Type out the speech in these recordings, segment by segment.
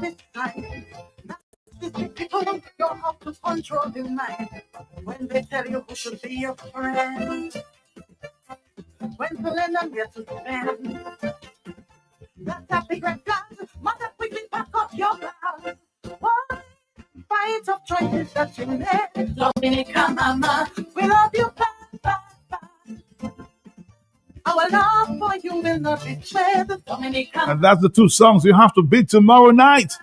this time. People don't know how to control the mind. When they tell you who should be your friend, when to lend them here to spend. That's a big red flag. Mother quickly pack up your bag. Why? Fight of choices that you made. Dominica Mama, we love you bad, bad, bad. Our love for you will not betray the Dominica. And that's the two songs you have to beat tomorrow night.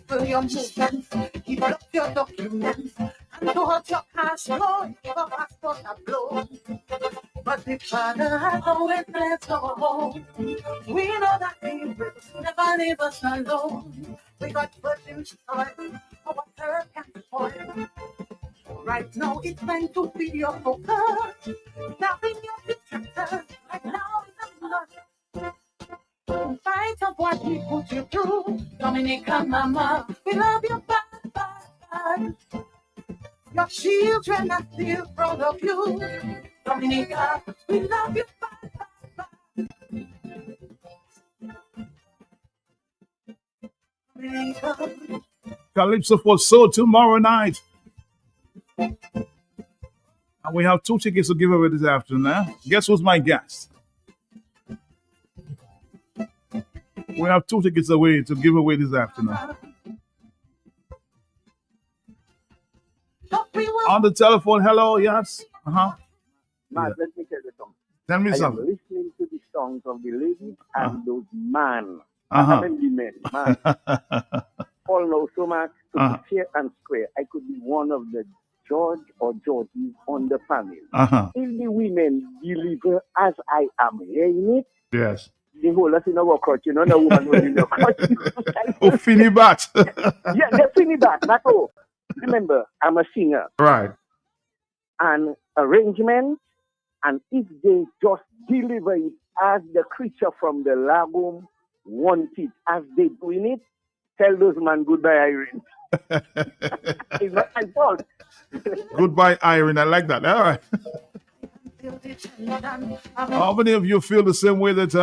For your movements, keep up your documents, and to hurt your cash flow, give a passport a blow. But the Father has always blessed our home. We know that He will never leave us alone. We got virgin soil, our third can spoil. Right now it's time to be your focus. Nothing your detractors. Right now it's a must. Fight of what we put you through. Dominica Mama, we love you bad, bad, bad. Your children are still proud of you. Dominica, we love you bad, bad, bad. Dominica. Calypso for Soul tomorrow night. And we have 2 tickets to give away this afternoon. Guess who's my guest? We have 2 tickets away to give away this afternoon. On the telephone, hello, yes. Matt, let me tell you something. Tell me I something. am listening to the songs of the ladies and those man. Uh-huh. I mean the men, man. All know so much to be fair and square. I could be one of the George or Georgies on the panel. If the women deliver as I am hearing it, Yes. they hold us in our crutch. You know, no woman will in your crutch. Oh, Finny Bat. Yeah, they finish that. That's all. Remember, I'm a singer. Right. And arrangement, and if they just deliver it as the creature from the lagoon want it, as they doing it, tell those man goodbye, Irene. It's not my fault. Goodbye, Irene. I like that. All right. How many of you feel the same way that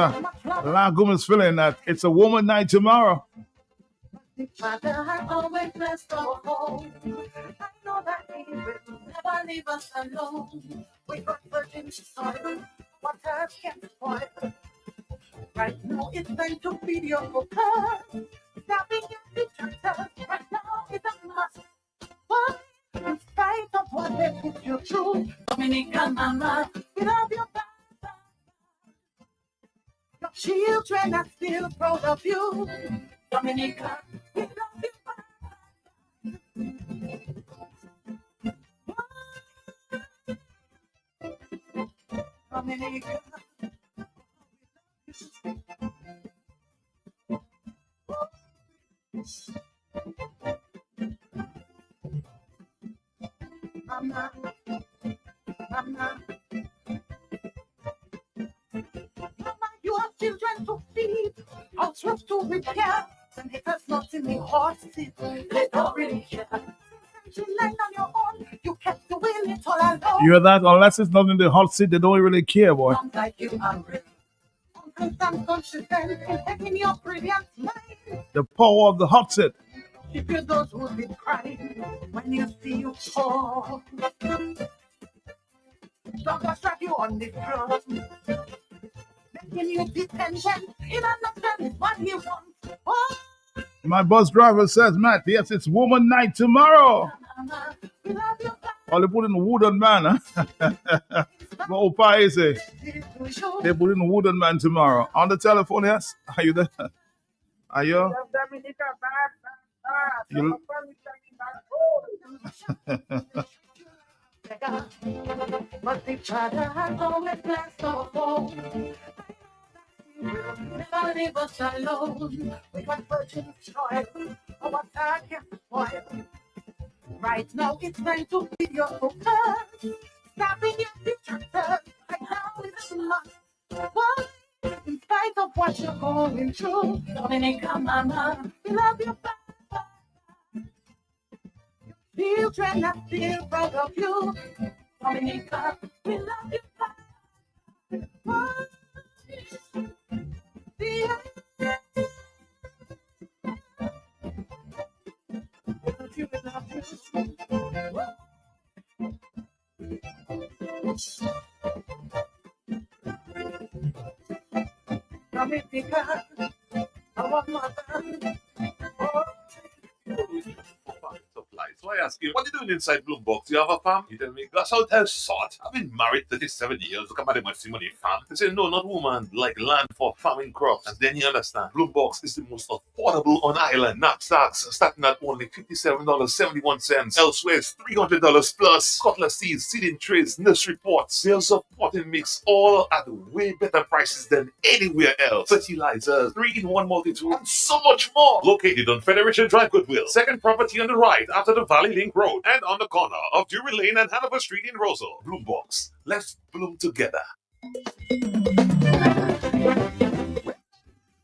Lagoon is feeling that it's a woman night tomorrow? Father has always blessed our home. I know that He will never leave us alone. We got virgin soil, what earth can spoil. Right now it's time to feed your focus. Stopping your detractors. Right now it's a must. But in spite of what they put you through, Dominica Mama, we love you back. Your children are still proud of you. Dominica, we love you back. Dominica. Mama. Mama, you have children to feed, housework to repair, and if there's not in the horse seat, they don't really care. You land on your own, you kept doing it all alone. You hear that? Unless it's not in the hot seat, they don't really care, boy. Sounds like you are real. I'm conscious and taking your brilliant mind. The power of the hot seat. If you those would be crying when you see you fall. Don't go strap you on the front. Making you dependent. He understands what he wants. Oh. My bus driver says, Matt, yes, it's woman night tomorrow. Oh, they put in wooden man, huh? What Opa is it? They put in wooden man tomorrow. On the telephone, yes? Are you there? Are you? But the Father has always blessed our home. Never leave us alone. We got virgin soil, our God can spoil. Right now it's time to be your focus. Stopping your detractors. Right now it's a must. Why? In spite of what you're going through, Dominica Mama, we love you back. Children are still proud of you. Dominica, we love you back. Why? Dominica, our mother. Oh, Supplies. So I ask you, what are you doing inside Bloombox? You have a farm? You tell me, that's how tell sort. I've been married 37 years. Look at my money farm. They say, no, not woman, like land for farming crops. And then you understand, Bloombox is the most affordable on island. Knapsacks starting at only $57.71. Elsewhere, it's $300 plus. Cutlass seeds, seeding trays, nursery pots, sales of potting mix, all at way better prices than anywhere else. Fertilizers, 3-in-1 multi-tool, and so much more. Located on Federation Drive, Goodwill. Second property on the right after the Valley Link Road and on the corner of Drury Lane and Hanover Street in Rosal. Bloombox. Let's bloom together.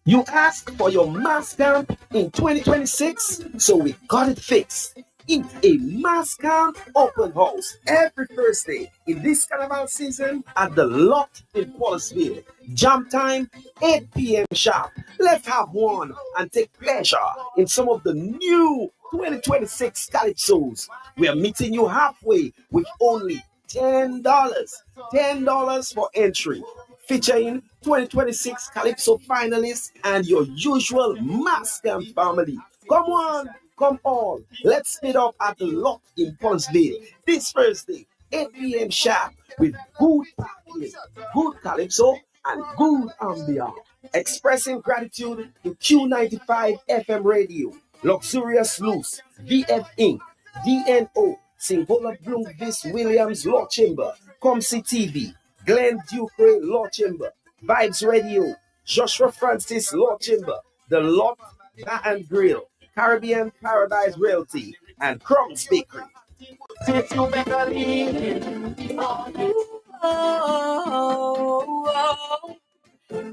You asked for your mass camp in 2026, so we got it fixed. It's a mass camp open house every Thursday in this carnival season at the Lot in Wallaceville. Jam time, 8 p.m. sharp. Let's have one and take pleasure in some of the new 2026 calypsos. We are meeting you halfway with only $10. $10 for entry. Featuring 2026 Calypso finalists and your usual mass camp family. Come on, come on. Let's speed up at the Lot in Punchville this Thursday, 8 p.m. sharp with good parking, good Calypso, and good ambiance. Expressing gratitude to Q95 FM Radio, Luxurious Loose, VF Inc., DNO, Singola Bloomvis Williams Law Chamber, Comsi TV, Glenn Ducre Law Chamber, Vibes Radio, Joshua Francis Law Chamber, The Lot Bar and Grill, Caribbean Paradise Realty, and Crumbs Bakery.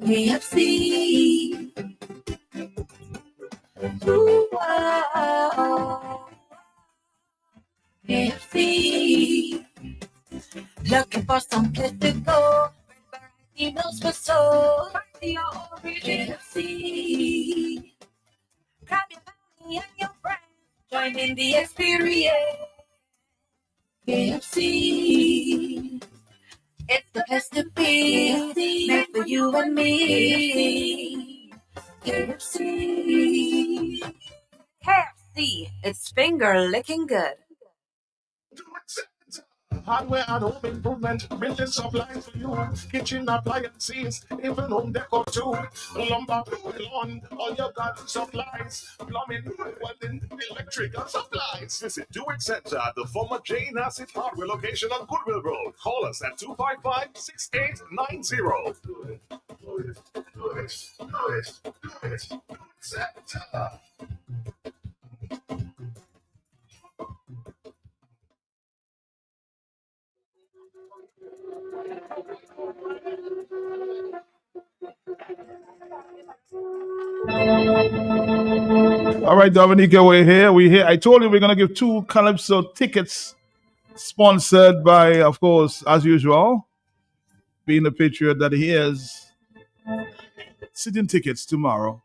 KFC. KFC. Looking for some place to go. Variety meals for soul. The KFC. Grab your family and your friends. Join in the experience. KFC. It's the place to be. Made for you and me. KFC. KFC. It's finger licking good. Hardware and home improvement, building supplies for you, kitchen appliances, even home decor too. Lumber, lawn, all your garden supplies, plumbing, welding, electrical supplies. Visit Do It Center at the former Jane Asset Hardware location on Goodwill Road. Call us at 255-6890. Center. All right, Dominica, we're here. We're here. I told you we're going to give 2 Calypso tickets, sponsored by, of course, as usual, being the patriot that he is, sitting tickets tomorrow.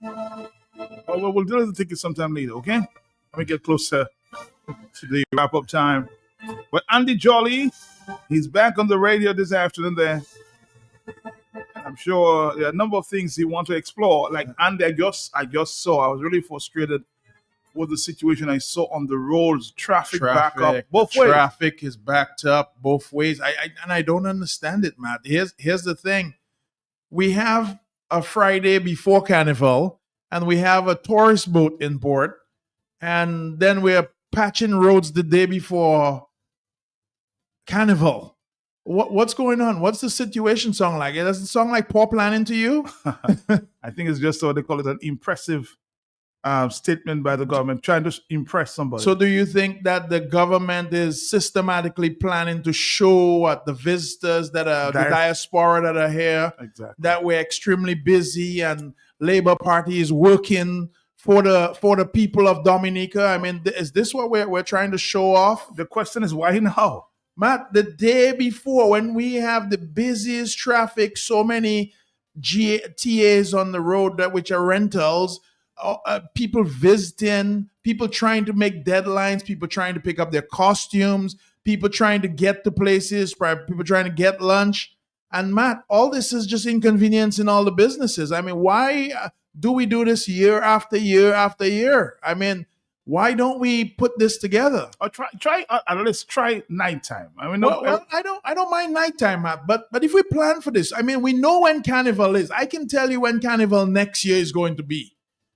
Well, we'll do the tickets sometime later, okay? Let me get closer to the wrap-up time. But Andy Jolly, he's back on the radio this afternoon there. I'm sure there are a number of things he wants to explore. Like Andy, I just saw, I was really frustrated with the situation I saw on the roads. Traffic back up both ways. Traffic is backed up both ways. I don't understand it, Matt. Here's the thing. We have a Friday before Carnival, and we have a tourist boat in port, and then we're patching roads the day before Carnival. What's going on? What's the situation song like? Does it sound like poor planning to you? I think it's just what they call it, an impressive statement by the government, trying to impress somebody. So do you think that the government is systematically planning to show what the visitors that are the diaspora that are here, exactly, that we're extremely busy and Labour Party is working for the people of Dominica? I mean, is this what we're trying to show off? The question is, why now? Matt, the day before, when we have the busiest traffic, so many TAs on the road which are rentals, people visiting, people trying to make deadlines, people trying to pick up their costumes, people trying to get to places, people trying to get lunch. And Matt, all this is just inconvenience in all the businesses. I mean, why do we do this year after year after year? I mean, why don't we put this together? Or try let's try nighttime. I mean, Well, I don't mind nighttime, Matt, but if we plan for this, I mean, we know when Carnival is. I can tell you when Carnival next year is going to be,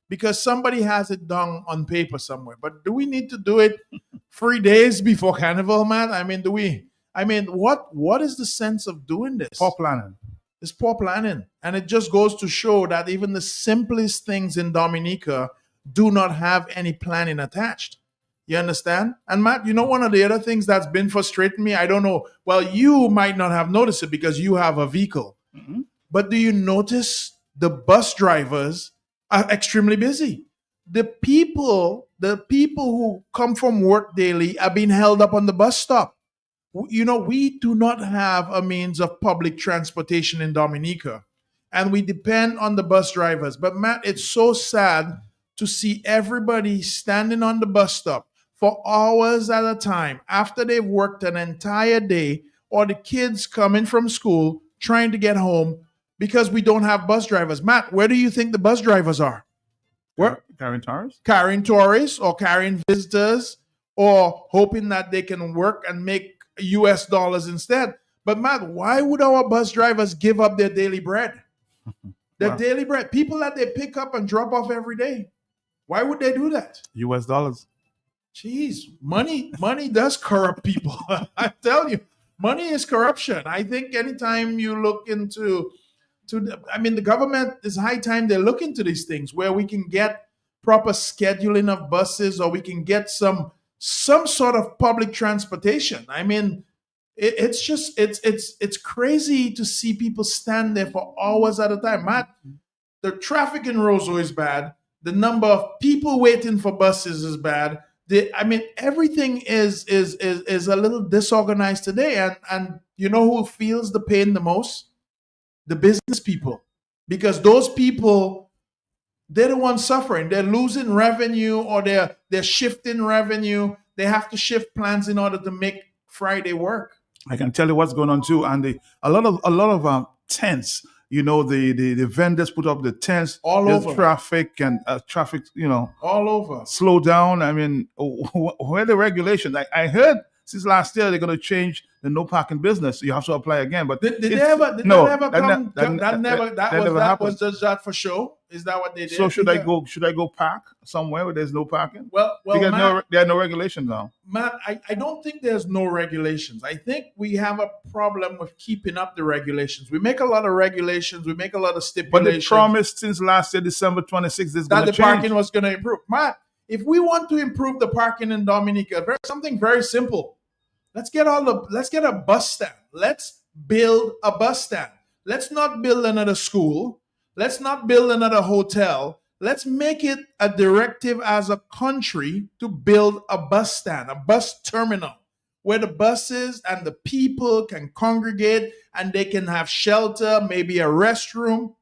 because somebody has it down on paper somewhere. But do we need to do it 3 days before Carnival, Matt? I mean, do we? I mean, what is the sense of doing this? poor planning. It's poor planning, and it just goes to show that even the simplest things in Dominica do not have any planning attached. You understand? And Matt, you know, one of the other things that's been frustrating me, I don't know, well, you might not have noticed it because you have a vehicle, but do you notice the bus drivers are extremely busy? The people who come from work daily are being held up on the bus stop. You know, we do not have a means of public transportation in Dominica, and we depend on the bus drivers. But Matt, it's so sad to see everybody standing on the bus stop for hours at a time after they've worked an entire day, or the kids coming from school trying to get home because we don't have bus drivers. Matt, where do you think the bus drivers are? Where? Carrying tires? Carrying tourists or carrying visitors, or hoping that they can work and make US dollars instead. But Matt, why would our bus drivers give up their daily bread? Their Wow. daily bread, people that they pick up and drop off every day. Why would they do that? US dollars. Jeez, money does corrupt people. I tell you, money is corruption. I think anytime you look into the government, it's high time they look into these things where we can get proper scheduling of buses, or we can get some sort of public transportation. I mean, it's crazy to see people stand there for hours at a time. Matt, the traffic in Roseau is bad. The number of people waiting for buses is bad. Everything is a little disorganized today. And you know who feels the pain the most? The business people. Because those people, they're the ones suffering. They're losing revenue, or they're shifting revenue. They have to shift plans in order to make Friday work. I can tell you what's going on too, and a lot of tents. You know, the vendors put up the tents. All There's over. traffic and traffic. You know, All over. slow down. I mean, where are the regulations? I heard since last year they're going to change the no parking business. You have to apply again. But Did it's- they ever? Did no, that ever that come? ne- That never. That never was happened. just that for show. Is that what they did? So should I Yeah. go? Should I go park somewhere where there's no parking? Well, Because Matt, there are no regulations now. Matt, I don't think there's no regulations. I think we have a problem with keeping up the regulations. We make a lot of regulations. We make a lot of But stipulations. they promised since last year, December 26th, is that going the to change. parking was going to improve. Matt, if we want to improve the parking in Dominica, something very simple. Let's get a bus stand. Let's build a bus stand. Let's not build another school. Let's not build another hotel. Let's make it a directive as a country to build a bus stand, a bus terminal, where the buses and the people can congregate and they can have shelter, maybe a restroom.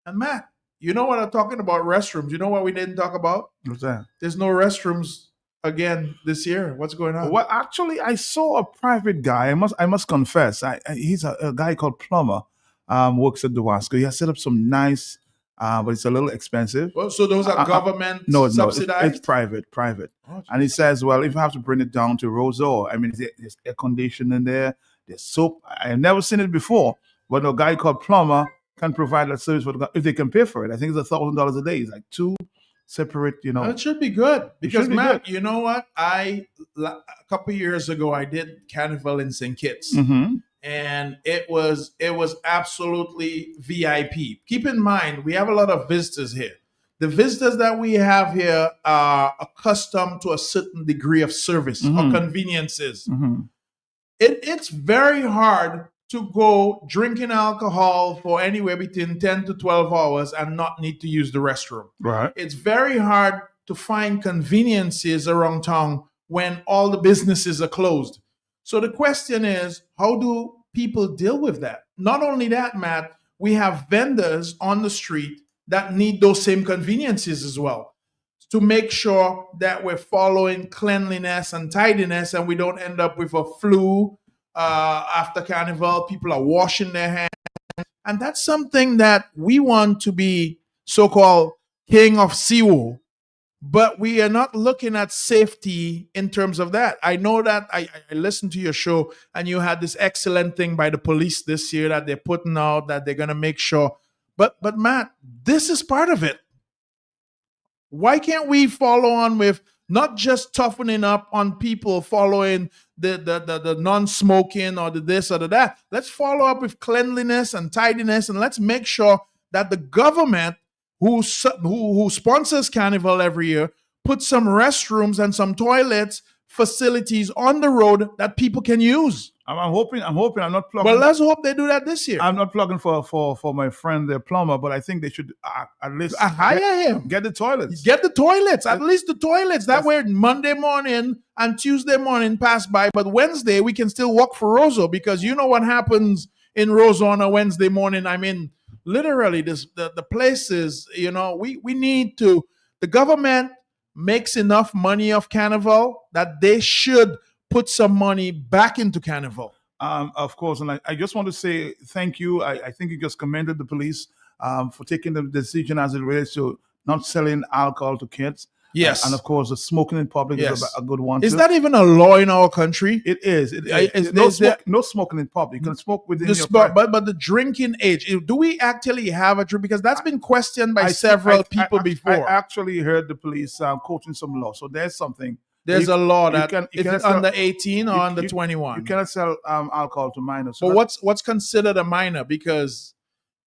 And Matt, you know what I'm talking about, restrooms. You know what we didn't talk about? What's that? There's no restrooms again this year. What's going on? Well, actually, I saw a private guy. I must confess. He's a guy called Plumber. Works at Dewasco. He has set up some nice, but it's a little expensive. Well, so those are government No, subsidized? it's private. Oh, And he says, well, if you have to bring it down to Roseau, I mean, there's air conditioning there, there's soap. I've never seen it before, but a guy called Plumber can provide that service if they can pay for it. I think it's $1,000 a day. It's like two separate, It should be good because should be Matt, you know what? A couple years ago I did Carnival in St. Kitts, Mm-hmm. and it was absolutely VIP. Keep in mind we have a lot of visitors here. The visitors that we have here are accustomed to a certain degree of service or conveniences. Mm-hmm. It's very hard to go drinking alcohol for anywhere between 10 to 12 hours and not need to use the restroom. Right. It's very hard to find conveniences around town when all the businesses are closed. So the question is, how do people deal with that? Not only that, Matt, we have vendors on the street that need those same conveniences as well. to make sure that we're following cleanliness and tidiness and we don't end up with a flu after Carnival. People are washing their hands. And that's something that we want to be so-called king of Siwo, but we are not looking at safety in terms of that. I know that I listened to your show and you had this excellent thing by the police this year that they're putting out that they're going to make sure. But Matt, this is part of it. Why can't we follow on with not just toughening up on people following the non-smoking or the this or the that? Let's follow up with cleanliness and tidiness, and let's make sure that the government who sponsors Carnival every year put some restrooms and some toilets facilities on the road that people can use. I'm hoping I'm not plugging. Well, let's hope they do that this year. I'm not plugging for my friend the plumber, but I think they should at least hire him. Get the toilets. Get the toilets, at least the toilets. That way Monday morning and Tuesday morning pass by, but Wednesday we can still walk for Roseau, because you know what happens in Roseau on a Wednesday morning. I mean, literally the places, we need to, the government makes enough money off Carnival that they should put some money back into Carnival. Of course, and I just want to say thank you. I think you just commended the police for taking the decision as it relates to not selling alcohol to kids. Yes. And of course, the smoking in public is a good one. Is that even a law in our country? It is. No smoking in public. You can smoke within your but the drinking age, do we actually have a drink? Because that's been questioned by several people before. I actually heard the police quoting some law. So there's something. There's a law that if it's sell, under 18 or under 21. You cannot sell alcohol to minors. So but what's considered a minor? Because,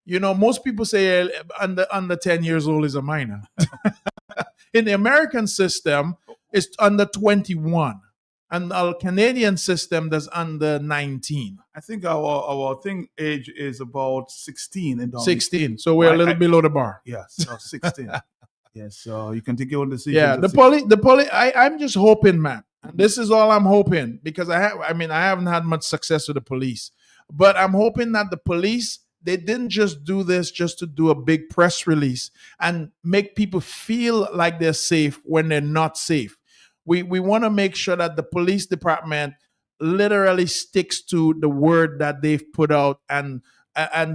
most people say under 10 years old is a minor. In the American system, it's under 21. And our Canadian system, that's under 19. I think our thing age is about 16. 16. So we're a little below the bar. Yes, so 16. Yes, so you can take your own decision. Yeah, the police. I'm just hoping, man. And this is all I'm hoping, because I haven't had much success with the police, but I'm hoping that the police, they didn't just do this just to do a big press release and make people feel like they're safe when they're not safe. We want to make sure that the police department literally sticks to the word that they've put out, and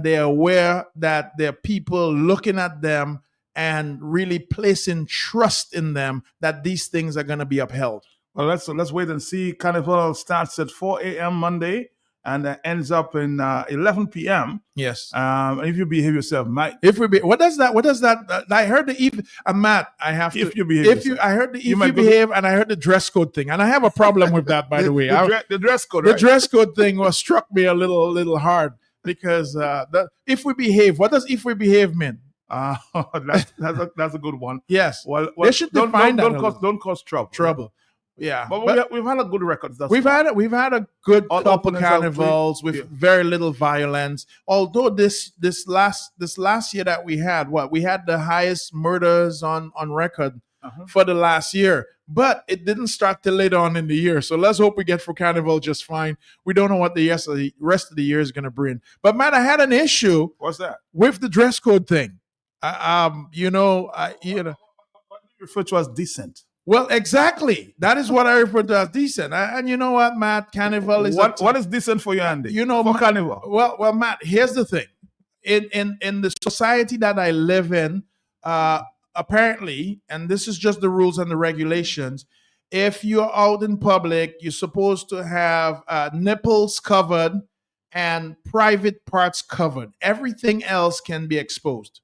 they're aware that there are people looking at them and really placing trust in them that these things are going to be upheld. Well, let's wait and see. Carnival starts at 4 a.m. Monday and ends up in 11 p.m. Yes. If you behave yourself, Mike. What does that? I heard the Matt. I have to. If you behave. I heard the if you behave, and I heard the dress code thing, and I have a problem with that. By the way, the dress code. The dress code thing struck me a little hard, because if we behave. What does if we behave mean? That's a good one. Yes. Well, they should define that. Don't cause trouble. Trouble. Yeah. But we've had a good record. We've had a good couple carnivals with very little violence. Although this last year that we had the highest murders on record for the last year. But it didn't start till later on in the year. So let's hope we get for Carnival just fine. We don't know what the rest of the year is going to bring. But Matt, I had an issue. What's that? With the dress code thing. What do you refer to as decent? Well, exactly. That is what I refer to as decent. And you know what, Matt? Carnival is what is decent for you, Andy? For Carnival. Well, Matt. Here's the thing. In the society that I live in, apparently, and this is just the rules and the regulations, if you're out in public, you're supposed to have nipples covered and private parts covered. Everything else can be exposed.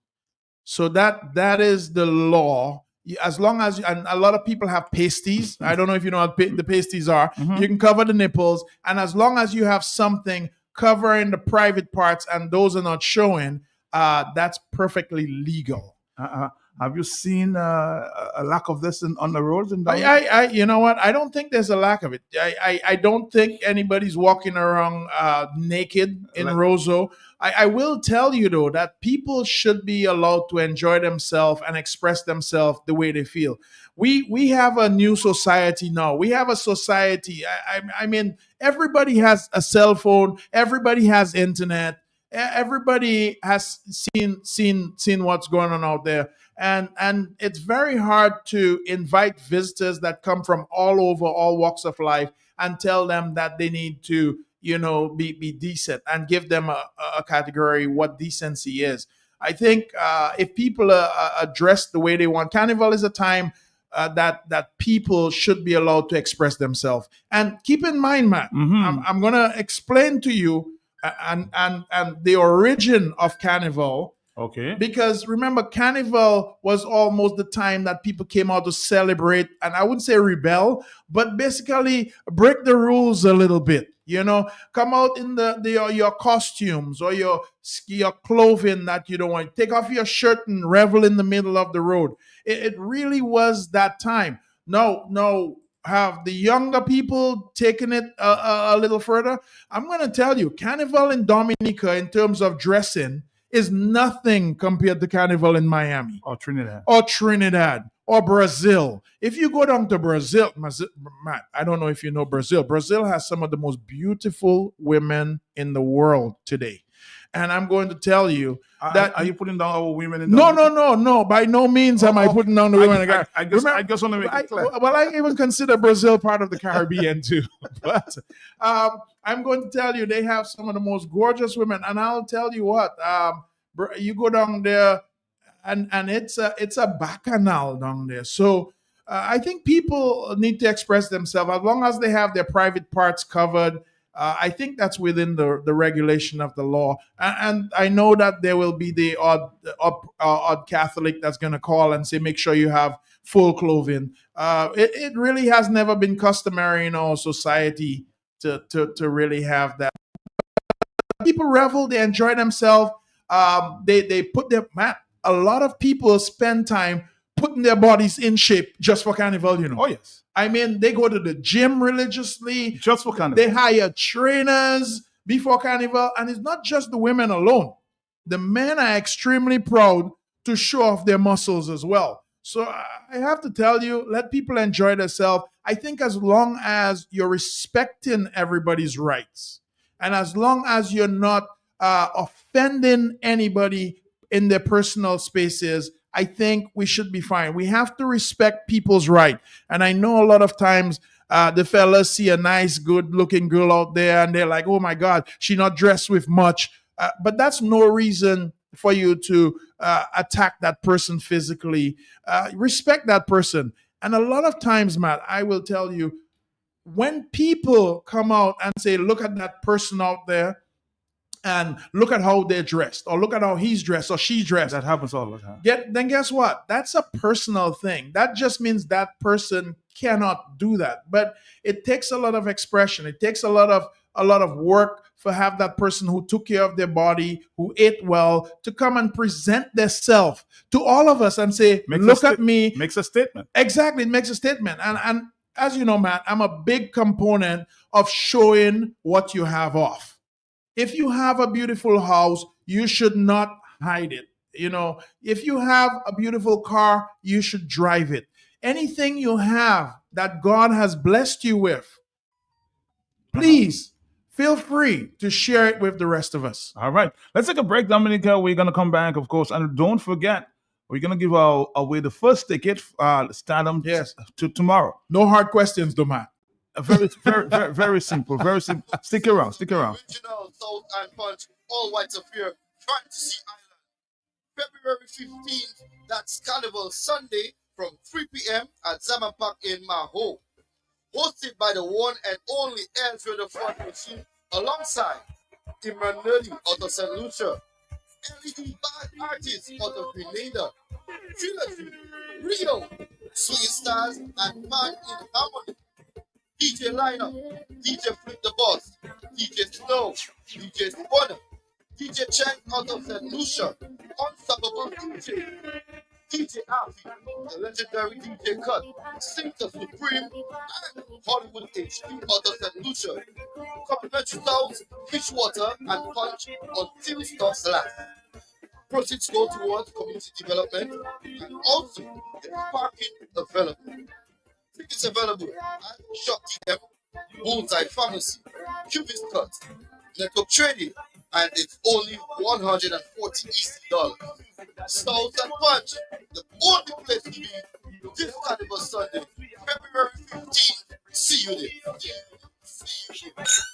So that is the law. As long as, and a lot of people have pasties. I don't know if you know what the pasties are. Mm-hmm. You can cover the nipples. And as long as you have something covering the private parts and those are not showing, that's perfectly legal. Have you seen a lack of this on the roads? You know what? I don't think there's a lack of it. I don't think anybody's walking around naked in Roseau. I will tell you, though, that people should be allowed to enjoy themselves and express themselves the way they feel. We have a new society now. We have a society. I mean, everybody has a cell phone. Everybody has internet. Everybody has seen what's going on out there, and it's very hard to invite visitors that come from all over, all walks of life, and tell them that they need to, be decent, and give them a category what decency is. I think if people are dressed the way they want, Carnival is a time that people should be allowed to express themselves. And keep in mind, Matt, I'm going to explain to you and the origin of Carnival. Okay. Because remember, Carnival was almost the time that people came out to celebrate, and I wouldn't say rebel, but basically break the rules a little bit. Come out in your costumes or your clothing that you don't want. Take off your shirt and revel in the middle of the road. It really was that time. No. Have the younger people taken it a little further? I'm going to tell you, Carnival in Dominica, in terms of dressing, is nothing compared to Carnival in Miami Or Trinidad. or Brazil. If you go down to Brazil, Matt, I don't know if you know Brazil. Brazil has some of the most beautiful women in the world today. And I'm going to tell you that. Are you putting down our women in No. By no means am I putting down the women. I just want to make it clear. I even consider Brazil part of the Caribbean too. But I'm going to tell you, they have some of the most gorgeous women. And I'll tell you what, you go down there, and it's a bacchanal down there. So I think people need to express themselves as long as they have their private parts covered. I think that's within the regulation of the law. And I know that there will be the odd Catholic that's going to call and say, make sure you have full clothing. It really has never been customary in our society to really have that. People revel, they enjoy themselves. They put their, man, a lot of people spend time putting their bodies in shape just for Carnival, Oh, yes. I mean, they go to the gym religiously. Just for Carnival. They hire trainers before Carnival. And it's not just the women alone. The men are extremely proud to show off their muscles as well. So I have to tell you, let people enjoy themselves. I think as long as you're respecting everybody's rights, and as long as you're not offending anybody in their personal spaces, I think we should be fine. We have to respect people's right. And I know a lot of times the fellas see a nice, good-looking girl out there, and they're like, oh, my God, she not dressed with much. But that's no reason for you to attack that person physically. Respect that person. And a lot of times, Matt, I will tell you, when people come out and say, look at that person out there, and look at how they're dressed, or look at how he's dressed or she's dressed. That happens all the time. Then guess what? That's a personal thing. That just means that person cannot do that. But it takes a lot of expression. It takes a lot of work for have that person who took care of their body, who ate well, to come and present themselves to all of us and say, look at me. Makes a statement. Exactly. It makes a statement. And as you know, Matt, I'm a big component of showing what you have off. If you have a beautiful house, you should not hide it. If you have a beautiful car, you should drive it. Anything you have that God has blessed you with, please feel free to share it with the rest of us. All right. Let's take a break, Dominica. We're going to come back, of course. And don't forget, we're going to give away the first ticket, Stardom, to tomorrow. No hard questions, though, Matt. Very, very, very, very simple. Very simple. Stick around. Original Salt and Punch, All Whites Affair, Fantasy Island. February 15th, that's Carnival Sunday from 3 p.m. at Zaman Park in Maho. Hosted by the one and only Ezra the Fun Machine, alongside Imran Nerdy out of St. Lucia, LED band artists out of Grenada, Trilogy, Rio, Swing Stars, and Man in Harmony. DJ Lineup, DJ Flip the Boss, DJ Snow, DJ Spawner, DJ Chang out of St. Lucia, Unstoppable DJ, DJ Alfie, the legendary DJ Cut, Singer Supreme, and Hollywood HD out of St. Lucia. Complimentary towels, fish water, and punch until stocks last. Proceeds go towards community development and also get parking available. Tickets available at Shop TM, Bullseye Pharmacy, Cubist Cut, Network Trading, and it's only 140 EC dollars. Stout and Punch, the only place to be this Carnival Sunday, February 15th. See you there.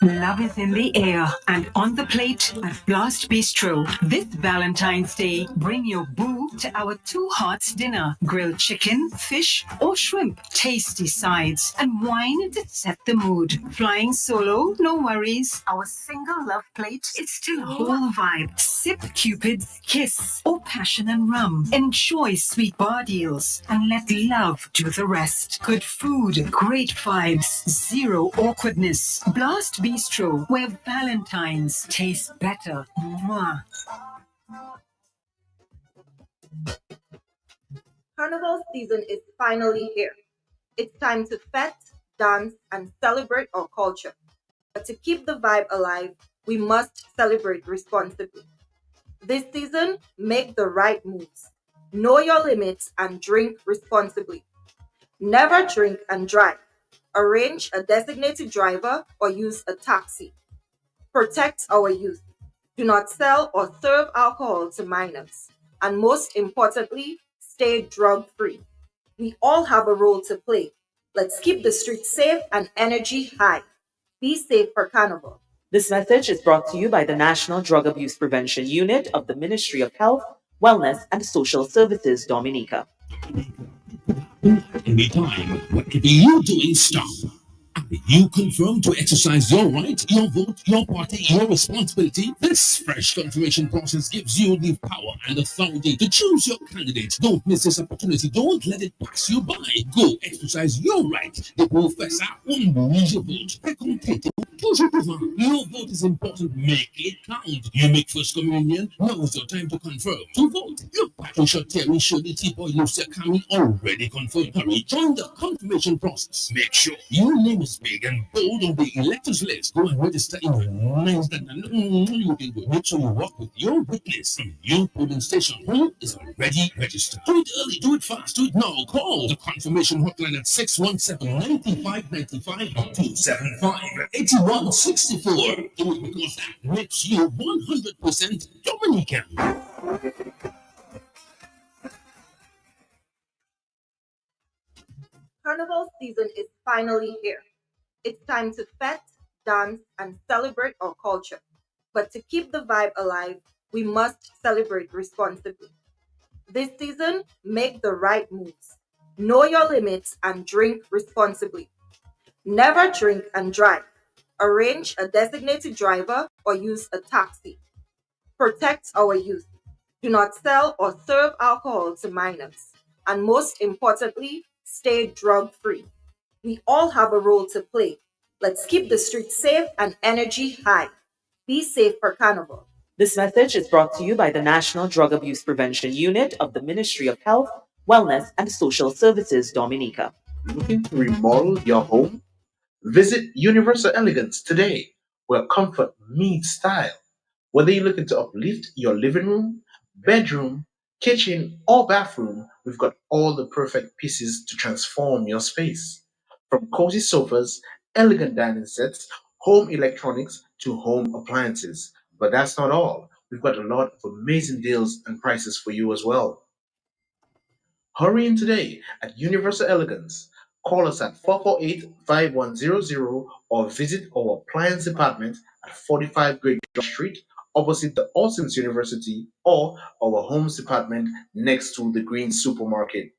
Love is in the air and on the plate at Blast Bistro. This Valentine's Day, bring your boo to our Two Hearts dinner. Grilled chicken, fish, or shrimp, tasty sides, and wine to set the mood. Flying solo, no worries. Our single love plate is still a whole vibe. Sip Cupid's kiss or passion and rum. Enjoy sweet bar deals and let love do the rest. Good food, great vibes, zero awkwardness. Blast Bistro, where Valentine's tastes better. Mwah. Carnival season is finally here. It's time to fete, dance, and celebrate our culture. But to keep the vibe alive, we must celebrate responsibly. This season, make the right moves. Know your limits and drink responsibly. Never drink and drive. Arrange a designated driver or use a taxi. Protect our youth. Do not sell or serve alcohol to minors. And most importantly, stay drug-free. We all have a role to play. Let's keep the streets safe and energy high. Be safe for Carnival. This message is brought to you by the National Drug Abuse Prevention Unit of the Ministry of Health, Wellness, and Social Services, Dominica. Anytime, whatever you doing, stop. You confirm to exercise your right, your vote, your party, your responsibility. This fresh confirmation process gives you the power and authority to choose your candidate. Don't miss this opportunity. Don't let it pass you by. Go exercise your right. The professor unbelieve your vote. Your vote is important. Make it count. You make first communion. Now is your time to confirm. To vote. Look, Patricia Terry Shirley T-Boy Lucia Kami already confirmed. Hurry, join the confirmation process. Make sure your name is big and bold on the electors list. Go and register in the names that you can do. Make sure you walk with your witness from your polling station who is already registered. Do it early, do it fast, do it now. Call the confirmation hotline at 617-9595 or 275-8164. Do it because that makes you 100% Dominican. Carnival season is finally here. It's time to fete, dance, and celebrate our culture. But to keep the vibe alive, we must celebrate responsibly. This season, make the right moves. Know your limits and drink responsibly. Never drink and drive. Arrange a designated driver or use a taxi. Protect our youth. Do not sell or serve alcohol to minors. And most importantly, stay drug-free. We all have a role to play. Let's keep the streets safe and energy high. Be safe for Carnival. This message is brought to you by the National Drug Abuse Prevention Unit of the Ministry of Health, Wellness, and Social Services, Dominica. Looking to remodel your home? Visit Universal Elegance today, where comfort meets style. Whether you're looking to uplift your living room, bedroom, kitchen, or bathroom, we've got all the perfect pieces to transform your space. From cozy sofas, elegant dining sets, home electronics, to home appliances. But that's not all. We've got a lot of amazing deals and prices for you as well. Hurry in today at Universal Elegance. Call us at 448-5100 or visit our appliance department at 45 Great George Street, opposite the Austin's University, or our homes department next to the Green Supermarket.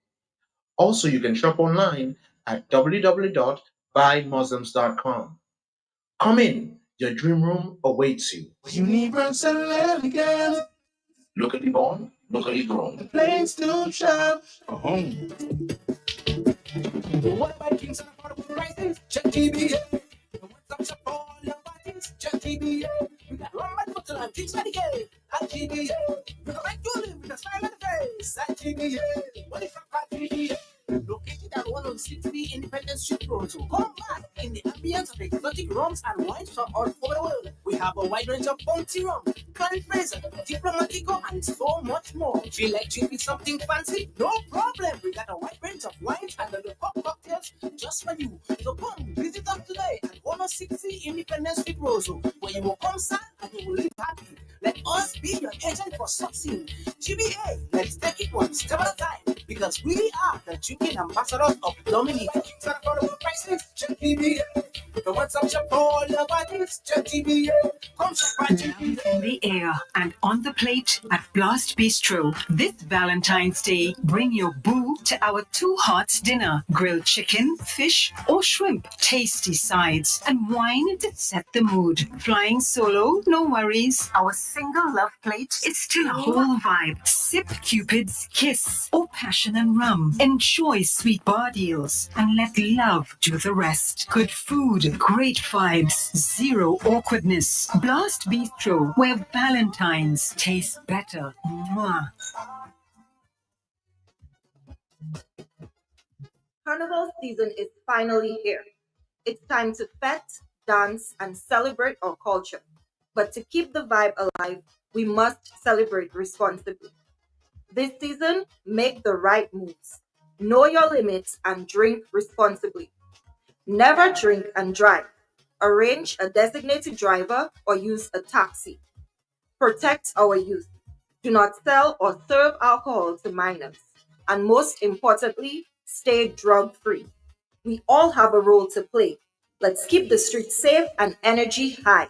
Also, you can shop online at www.buymuslims.com. Come in, your dream room awaits you. Universal Elegance. Locally born, locally grown. The place to shop for home. What about kings and affordable prices? Check TBA. What's up for all your parties? Check TBA. We got one man bottle and Kings Medicaid. At TBA. We can make you live with a smile on the face. At TBA. What if I TBA? Located at 106B Independence Street Road. So come back in the ambience of exotic rums and wines from all over the world. We have a wide range of bounty rum, Clan Fraser, Diplomatico, and so much more. Feel like drinking something fancy? No problem. We got a wide range of wines and the pop cocktails just for you. So come visit us today at 106 60 Independence Street, Roseau, where you will come sad and you will live happy. Let us be your agent for succeed. GBA, let's take it one step at a time, because we are the chicken ambassadors of Dominica. So affordable prices, check GBA. The one-stop shop for all your bodies, check GBA. Come shop by GBA. In the air and on the plate at Blast Bistro. This Valentine's Day, bring your boo to our Two Hearts dinner. Grilled chicken, fish, or shrimp, tasty sides, and wine to set the mood. Flying solo? No worries. Our single love plate is still a whole vibe. Sip Cupid's kiss or passion and rum. Enjoy sweet bar deals and let love do the rest. Good food, great vibes, zero awkwardness. Blast Bistro, where Valentine's tastes better. Mwah. Carnival season is finally here. It's time to fete, dance, and celebrate our culture. But to keep the vibe alive, we must celebrate responsibly. This season, make the right moves. Know your limits and drink responsibly. Never drink and drive. Arrange a designated driver or use a taxi. Protect our youth. Do not sell or serve alcohol to minors. And most importantly, stay drug-free. We all have a role to play. Let's keep the streets safe and energy high.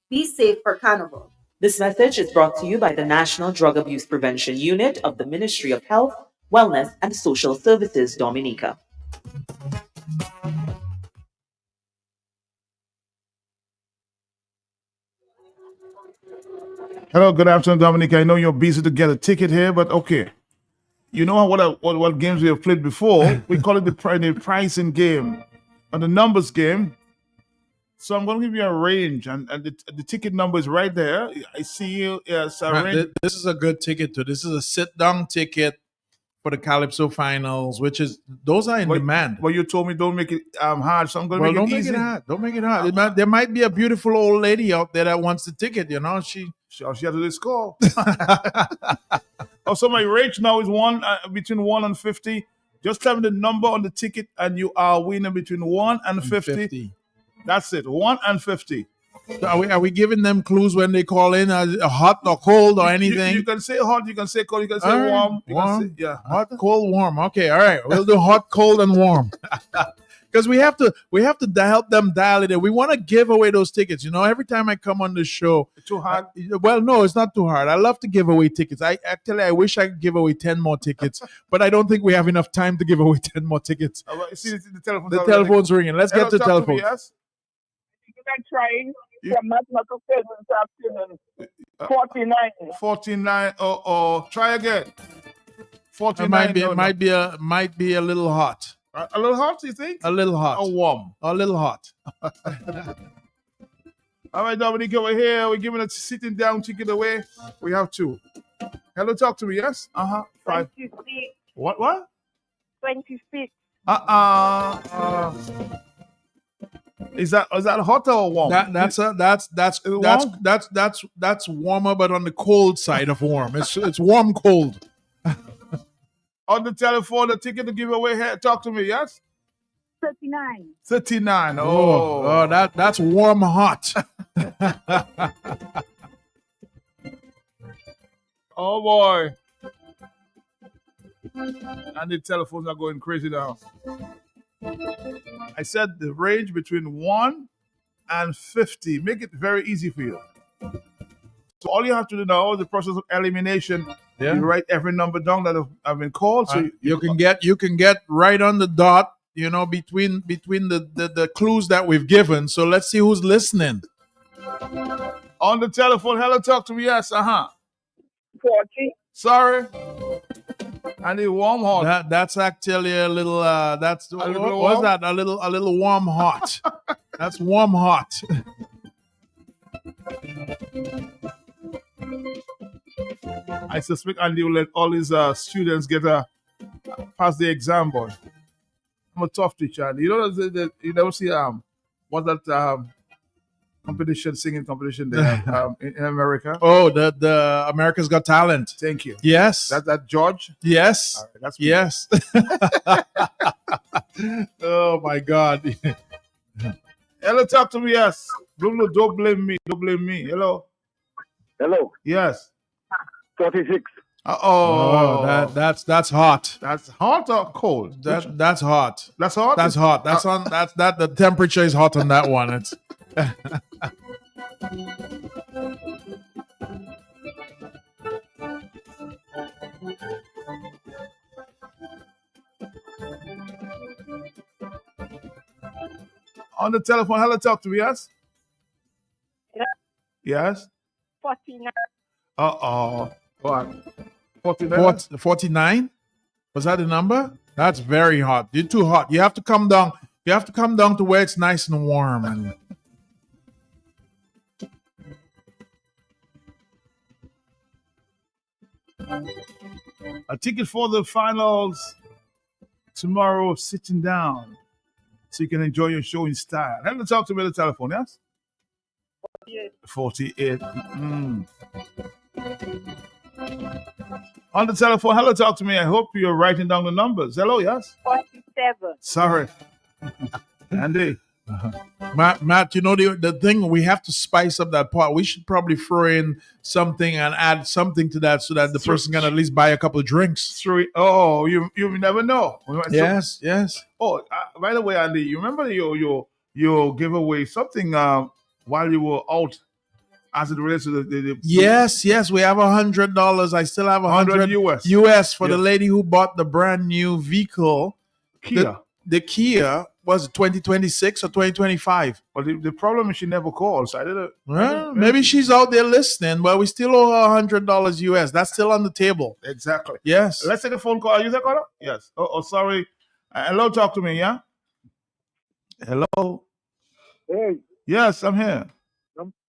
Be safe for Carnival. This message is brought to you by the National Drug Abuse Prevention Unit of the Ministry of Health, Wellness, and Social Services, Dominica. Hello, good afternoon, Dominic. I know you're busy to get a ticket here, but okay. You know what games we have played before? We call it the pricing game and the numbers game. So I'm going to give you a range, and the ticket number is right there. I see you. Yes, This is a good ticket too. This is a sit-down ticket for the Calypso finals, which is those are in demand. Well, you told me don't make it hard, so I'm going to make it easy. Don't make it hard. There might be a beautiful old lady out there that wants the ticket. You know, she has to score. So my range now is between 1 and 50. Just tell me the number on the ticket, and you are winning between 1 and 50. That's it, 1 and 50. So are we giving them clues when they call in, hot or cold or anything? You can say hot, you can say cold, you can say warm. Can say, hot, cold, warm. Okay, all right. We'll do hot, cold, and warm. Because we have to help them dial it in. We want to give away those tickets. You know, every time I come on the show, it's too hard. Well, no, it's not too hard. I love to give away tickets. I wish I could give away 10 more tickets, but I don't think we have enough time to give away 10 more tickets. See the telephone's ringing. Let's get to the telephone. Yes? I'm trying from mathematical this afternoon. 49. 49. Try again. 49. It might be a little hot. A little hot, you think? A little hot. Or warm? A little hot. All right, Dominic, over here. We're giving a sitting down ticket away. We have 2. Hello, talk to me, yes? 5. 26. What? 26. Is that hot or warm? That's warmer, but on the cold side of warm. It's warm cold. On the telephone, the ticket to give away here. Talk to me, yes? 39. 39. That's warm hot. Oh boy. And the telephones are going crazy now. I said the range between 1 and 50. Make it very easy for you. So all you have to do now is the process of elimination. Yeah. You write every number down that have been called. So you can get right on the dot, you know, between the clues that we've given. So let's see who's listening. On the telephone, hello, talk to me. Yes, 40. Sorry. And the warm hot. That's actually a little what's that? A little warm hot. That's warm hot. I suspect Andy will let all his students get pass the exam, boy. I'm a tough teacher. You know, you never see what's that singing competition they have in America? Oh, the America's Got Talent. Thank you. Yes. That George? Yes. All right, that's yes. Oh my God. Hello, talk to me, yes. Don't blame me. Don't blame me. Hello. Hello. Yes. 46. Oh, that's hot. That's hot or cold? That's hot. That's hot. That's hot. That's on. That's that. The temperature is hot on that one. It's. On the telephone. Hello, talk to me, yes. Yes. 49. What? 49? 49? Was that the number? That's very hot. You're too hot. You have to come down. You have to come down to where it's nice and warm. And a ticket for the finals tomorrow, sitting down, so you can enjoy your show in style. Hello, talk to me on the telephone, yes? 48. On the telephone, hello, talk to me. I hope you're writing down the numbers. Hello, yes? 47. Sorry. Andy. Matt, you know the thing, we have to spice up that part. We should probably throw in something and add something to that so that the person can at least buy a couple of drinks. Oh, you never know. Yes. Oh, by the way, Andy, you remember you gave away something while you were out as it relates to the Yes, we have $100. I still have $100 US for the lady who bought the brand new vehicle. Kia. The Kia was 2026 or 2025. But the problem is she never calls. So I didn't. Well, maybe she's out there listening, but we still owe her $100 US. That's still on the table. Exactly. Yes. Let's take a phone call. Are you there, caller? Yes. Oh, sorry. Hello, talk to me, yeah? Hello? Hey. Yes, I'm here.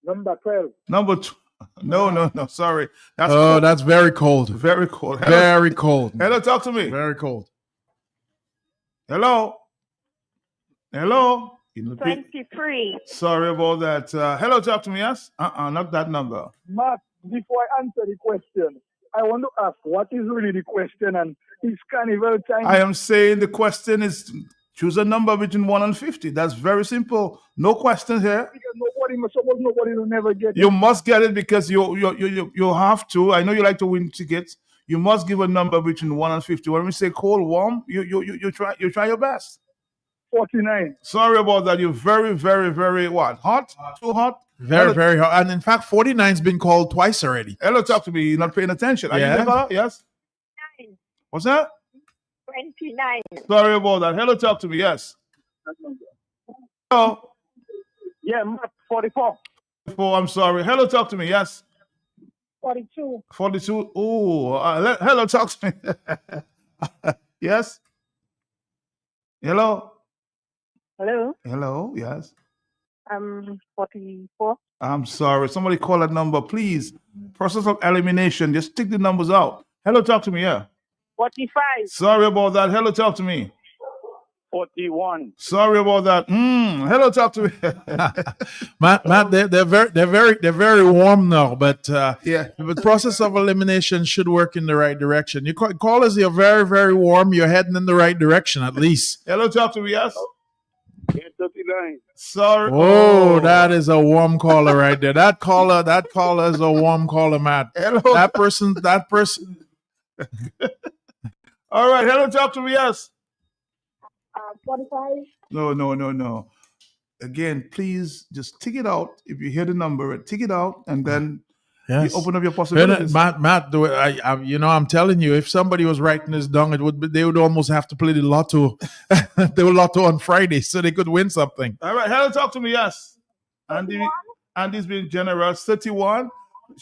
Number 12. Number 2. No. Sorry. That's cold. cold. That's very cold. Very cold. Hello. Very cold. Hello, talk to me. Very cold. Hello? 23. Sorry about that. Hello, talk to me, yes? Not that number. Mark, before I answer the question, I want to ask, what is really the question and is carnival time? I am saying the question is choose a number between 1 and 50. That's very simple. No questions here. Because nobody will never get it. You must get it because you have to. I know you like to win tickets. You must give a number between 1 and 50. When we say cold, warm, you try your best. 49. Sorry about that. You're very, very, very what? Hot? Too hot? Very, very hot. And in fact, 49's been called twice already. Hello, talk to me. You're not paying attention. Are you there? Yes? 9. What's that? 29. Sorry about that. Hello, talk to me. Yes. Hello. Yeah, Mark, 44. 44, I'm sorry. Hello, talk to me. Yes. 42. 42. Oh, hello, talk to me. Yes. Hello. Hello. Yes. 44. I'm sorry. Somebody call that number, please. Process of elimination. Just stick the numbers out. Hello, talk to me. Yeah. 45. Sorry about that. Hello, talk to me. 41. Sorry about that. Hello, talk to me. Matt, they're very warm now, but yeah, the process of elimination should work in the right direction. You call us, you're very, very warm. You're heading in the right direction, at least. Hello, talk to me. Yes. 39. Sorry. Oh, that is a warm caller right there. That caller is a warm caller, Matt. Hello. That person. All right. Hello, talk to me. Yes. 45. No. Again, please just tick it out. If you hear the number, tick it out, and then you open up your possibilities. Matt, I'm telling you, if somebody was writing this down, they would almost have to play the lotto, the lotto on Friday, so they could win something. All right, hello, talk to me. Yes, Andy's being generous. 31.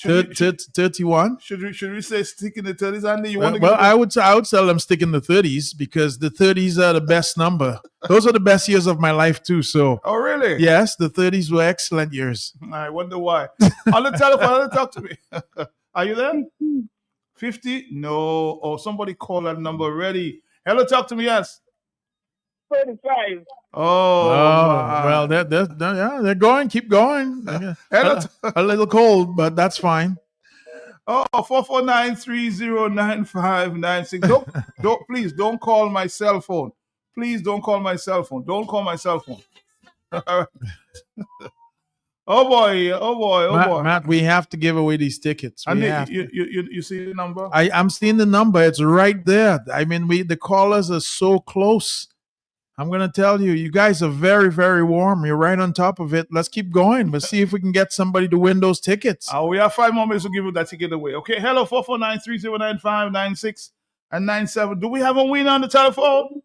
31. Should we say stick in the 30s, Andy? I would tell them stick in the 30s because the 30s are the best number. Those are the best years of my life too. So. Oh really? Yes, the 30s were excellent years. I wonder why. On the telephone, talk to me. Are you there? 50? No. Oh, somebody call that number already. Hello, talk to me. Yes. 35. Oh, well, they're going. Keep going. A little cold, but that's fine. Oh, 449-309596. Please don't call my cell phone. Please don't call my cell phone. Don't call my cell phone. Oh boy, oh boy, oh Matt, boy. Matt, we have to give away these tickets. We And have you, to. you see the number? I'm seeing the number. It's right there. I mean, the callers are so close. I'm gonna tell you, you guys are very, very warm. You're right on top of it. Let's keep going. Let's see if we can get somebody to win those tickets. We have 5 more minutes to give you that ticket away. Okay, hello, 449-3095-96 and 97. Do we have a winner on the telephone?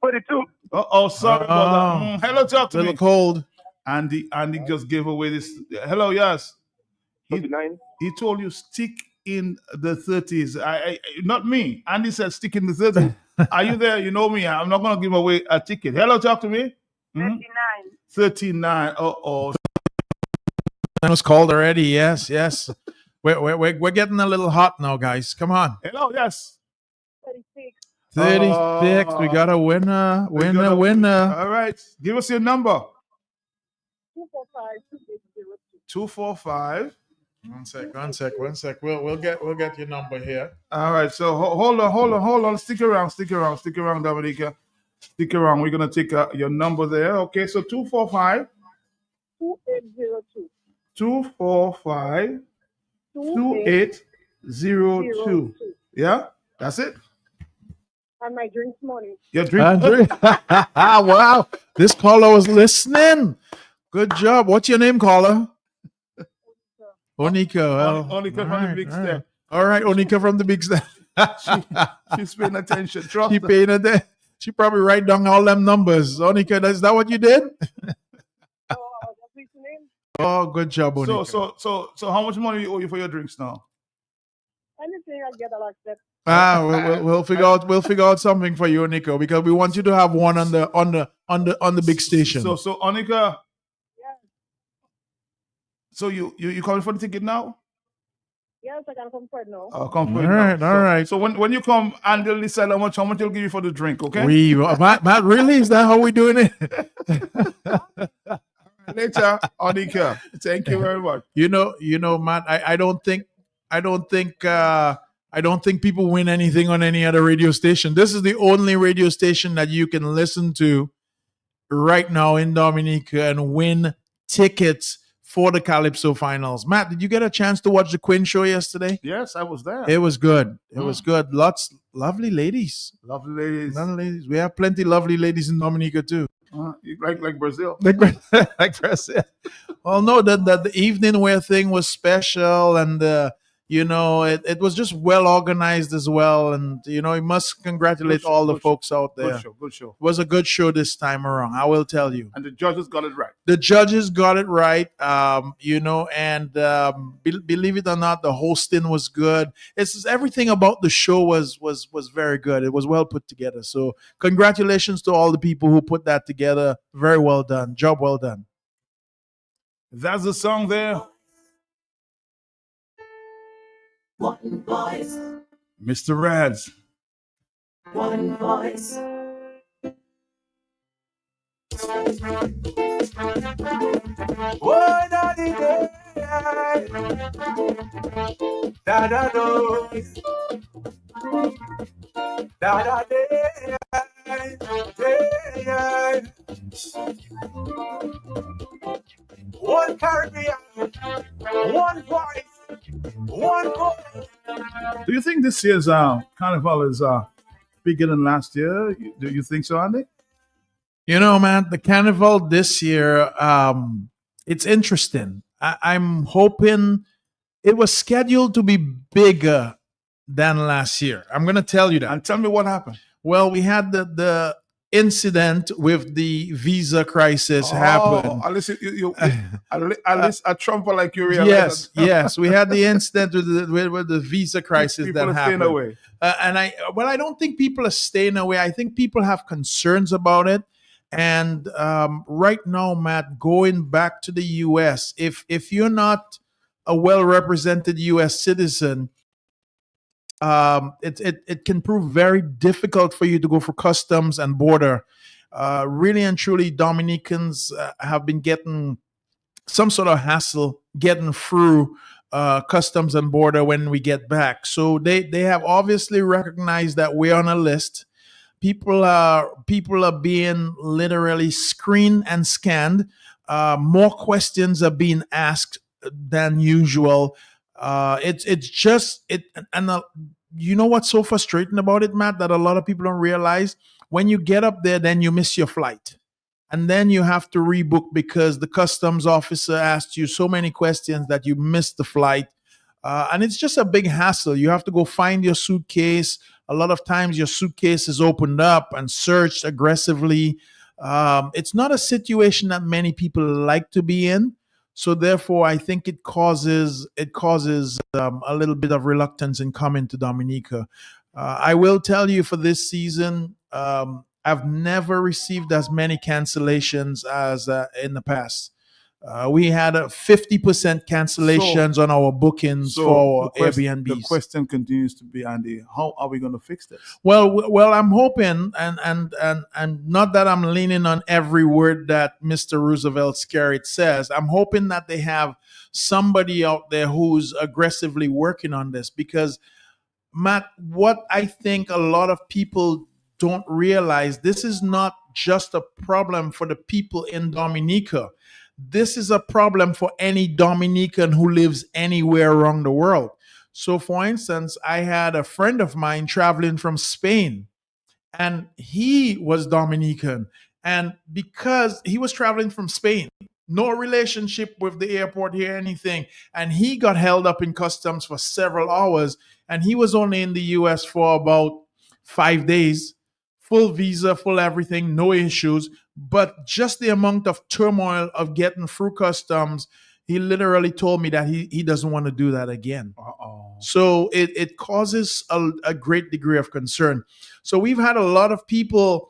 42. Oh, sorry about that. Hello, talk to Little me. cold. Andy just gave away this. Hello, yes. He told you stick in the 30s. Not me. Andy said stick in the 30s. Are you there? You know me. I'm not going to give away a ticket. Hello, talk to me. 39. Uh-oh. That was called already. Yes, yes. We're getting a little hot now, guys. Come on. Hello, yes. 36. We got a winner. Winner. All right. Give us your number. 245. One sec. We'll get your number here. All right. So hold on. Stick around, Dominica. Stick around. We're gonna take your number there. Okay. So 245. 2802. 245 2802. Yeah, that's it. And my drinks money. Your drink. Wow. This caller was listening. Good job. What's your name, caller? Onika. Well, Onika from the big step. All right, Onika from the big step. She's paying attention. Trust She her. paying attention. She probably write down all them numbers. Onika, is that what you did? Oh, good job, Onika. So how much money we owe you for your drinks now? Anything I get, I'll accept. We'll figure out something for you, Onika, because we want you to have one on the big station. So Onika. So you coming for the ticket now? Yes, I can come for it now. Come for it All right, now. all right. So when you come, and they'll decide how much they'll give you for the drink, okay? Matt, really? Is that how we doing it? Later, Onika. Thank you very much. You know, Matt. I don't think people win anything on any other radio station. This is the only radio station that you can listen to right now in Dominica and win tickets for the Calypso finals. Matt, did you get a chance to watch the Quinn show yesterday? Yes, I was there. It was good. It was good. Lots lovely ladies. Lovely ladies. We have plenty lovely ladies in Dominica too. Like Brazil. Like Brazil. Well, no, the evening wear thing was special, and it was just well organized as well. And you must congratulate all the folks out there. Good show. It was a good show this time around, I will tell you. And the judges got it right. The judges got it right. Believe it or not, the hosting was good. It's everything about the show was very good. It was well put together. So congratulations to all the people who put that together. Very well done. Job well done. That's the song there. One voice, Mr. Rads. one voice. Oh, daddy, da da do, da da day, one Caribbean, one voice, one voice. Do you think this year's carnival is bigger than last year? Do you think so, Andy? Man, the carnival this year, it's interesting. I'm hoping it was scheduled to be bigger than last year. I'm going to tell you that. And tell me what happened. Well, we had the incident with the visa crisis happen. At least a Trumper like you realize. Yes. We had the incident with the visa crisis People that are happened. staying away. I don't think people are staying away. I think people have concerns about it. And right now, Matt, going back to the U.S., if you're not a well-represented U.S. citizen, it can prove very difficult for you to go for customs and border. Really and truly, Dominicans have been getting some sort of hassle getting through customs and border when we get back. So they have obviously recognized that we're on a list. People are being literally screened and scanned. More questions are being asked than usual. It's just it, and you know what's so frustrating about it, Matt, that a lot of people don't realize. When you get up there, then you miss your flight. And then you have to rebook because the customs officer asked you so many questions that you missed the flight. And it's just a big hassle. You have to go find your suitcase. A lot of times your suitcase is opened up and searched aggressively. It's not a situation that many people like to be in. So therefore, I think it causes a little bit of reluctance in coming to Dominica. I will tell you, for this season, I've never received as many cancellations as in the past. We had a 50% cancellations on our bookings for Airbnbs. The question continues to be, Andy, how are we going to fix this? Well, I'm hoping, and not that I'm leaning on every word that Mr. Roosevelt Skerritt says. I'm hoping that they have somebody out there who's aggressively working on this, because, Matt, what I think a lot of people don't realize, this is not just a problem for the people in Dominica. This is a problem for any Dominican who lives anywhere around the world. So, for instance, I had a friend of mine traveling from Spain, and he was Dominican. And because he was traveling from Spain, no relationship with the airport here, anything, and he got held up in customs for several hours, and he was only in the US for about 5 days. Full visa, full everything, no issues. But just the amount of turmoil of getting through customs, he literally told me that he doesn't want to do that again. So it causes a great degree of concern. So we've had a lot of people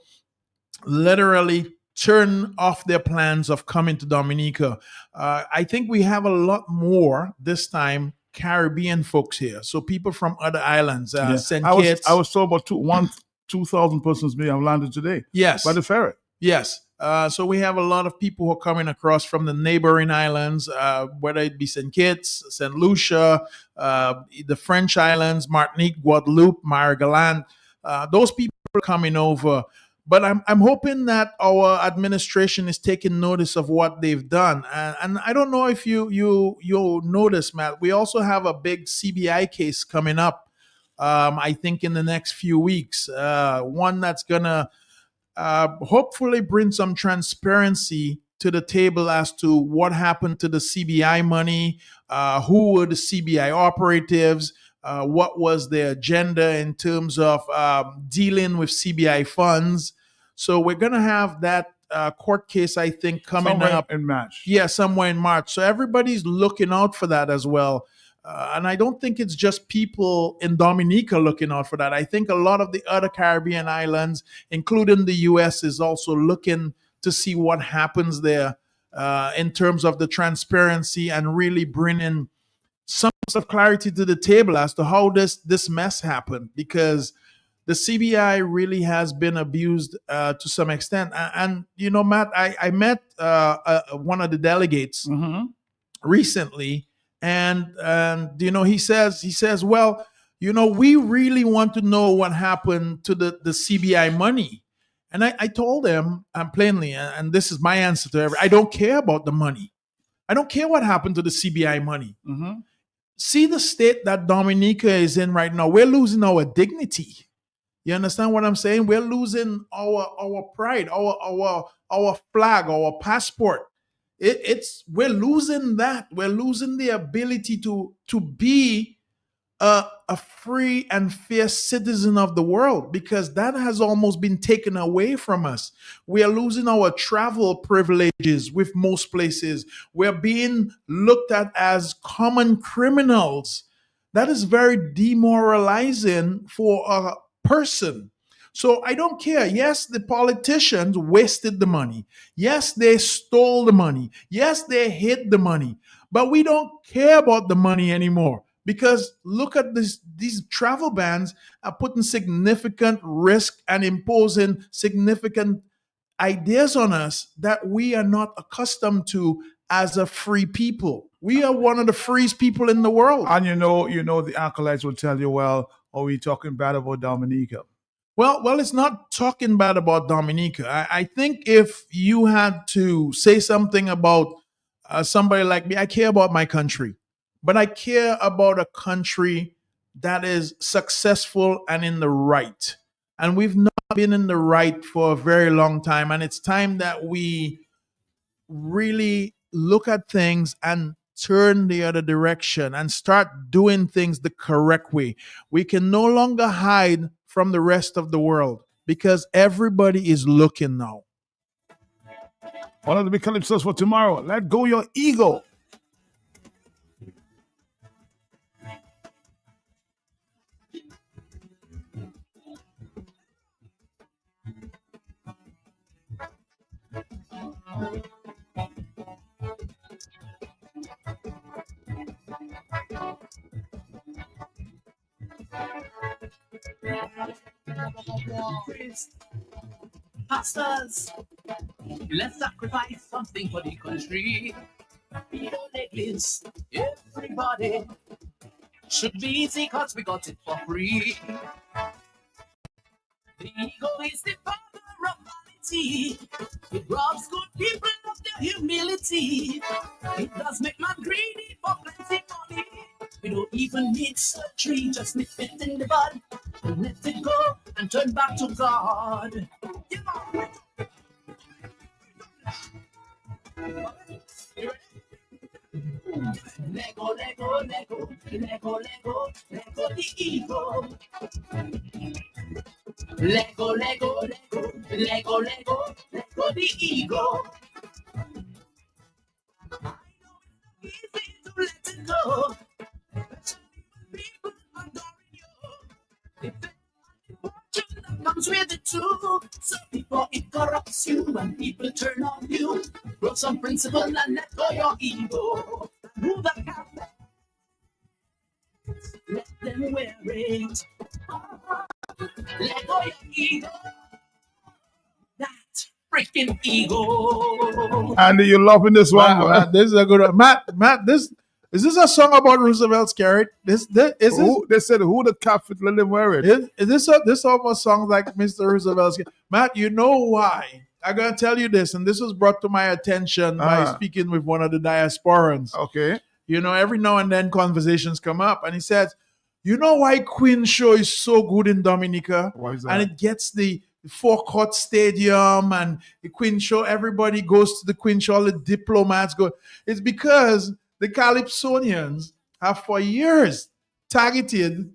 literally turn off their plans of coming to Dominica. I think we have a lot more this time Caribbean folks here. So people from other islands, St. Kitts. I was told about 2,000 persons may have landed today. Yes. By the ferry. Yes. So we have a lot of people who are coming across from the neighboring islands, whether it be St. Kitts, St. Lucia, the French islands, Martinique, Guadeloupe, Marie-Galante. Those people are coming over. But I'm hoping that our administration is taking notice of what they've done. And I don't know if you'll notice, Matt, we also have a big CBI case coming up. I think in the next few weeks, one that's going to hopefully bring some transparency to the table as to what happened to the CBI money, who were the CBI operatives, what was their agenda in terms of dealing with CBI funds. So we're going to have that court case, I think, coming somewhere up in March. Yeah, somewhere in March. So everybody's looking out for that as well. And I don't think it's just people in Dominica looking out for that. I think a lot of the other Caribbean islands, including the U.S., is also looking to see what happens there in terms of the transparency and really bringing some sort of clarity to the table as to how this mess happened, because the CBI really has been abused to some extent. And you know, Matt, I met one of the delegates recently. And you know, he says, well, you know, we really want to know what happened to the CBI money. And I told him plainly, and this is my answer to everyone, I don't care about the money. I don't care what happened to the CBI money. See the state that Dominica is in right now. We're losing our dignity. You understand what I'm saying? We're losing our pride, our flag, our passport. We're losing that. We're losing the ability to be a free and fair citizen of the world, because that has almost been taken away from us. We are losing our travel privileges with most places. We're being looked at as common criminals. That is very demoralizing for a person. So I don't care. Yes, the politicians wasted the money. Yes, they stole the money. Yes, they hid the money. But we don't care about the money anymore, because look at this. These travel bans are putting significant risk and imposing significant ideas on us that we are not accustomed to as a free people. We are one of the freest people in the world. And you know, the acolytes will tell you, well, are we talking bad about Dominica? Well, it's not talking bad about Dominica. I think if you had to say something about somebody like me, I care about my country, but I care about a country that is successful and in the right. And we've not been in the right for a very long time. And it's time that we really look at things and turn the other direction and start doing things the correct way. We can no longer hide from the rest of the world because everybody is looking now. One of the big calypsos for tomorrow. Let go your ego. Pastors, let's sacrifice something for the country. Your necklace, everybody should be easy cause we got it for free. The ego is the father of vanity. It robs good people of their humility. It does make man greedy for plenty money. We don't even need surgery, just nip it in the bud and let it go and turn back to God. Lego, Lego, Lego, Lego, Lego, Lego the ego. Lego, Lego, Lego, Lego, Lego, Lego the ego. Easy to let it go. People adoring you. If fortune that comes with it too. So before it corrupts you and people turn on you, grow some principle and let go your ego. Move the carpet. Let them wear it. Let go your ego. That freaking ego. Andy, you loving this one? Matt, this is a good one. Matt, this is this a song about Roosevelt's carrot? This is who, they said who the carpet let them wear it. Is this almost sounds like Mr. Roosevelt's carrot? Matt, you know why? I'm gonna tell you this, and this was brought to my attention by speaking with one of the diasporans. Okay. You know, every now and then conversations come up, and he says, "You know why Queen Show is so good in Dominica? Why is that? And it gets the forecourt stadium and the Queen Show. Everybody goes to the Queen Show. All the diplomats go. It's because the Calypsonians have for years targeted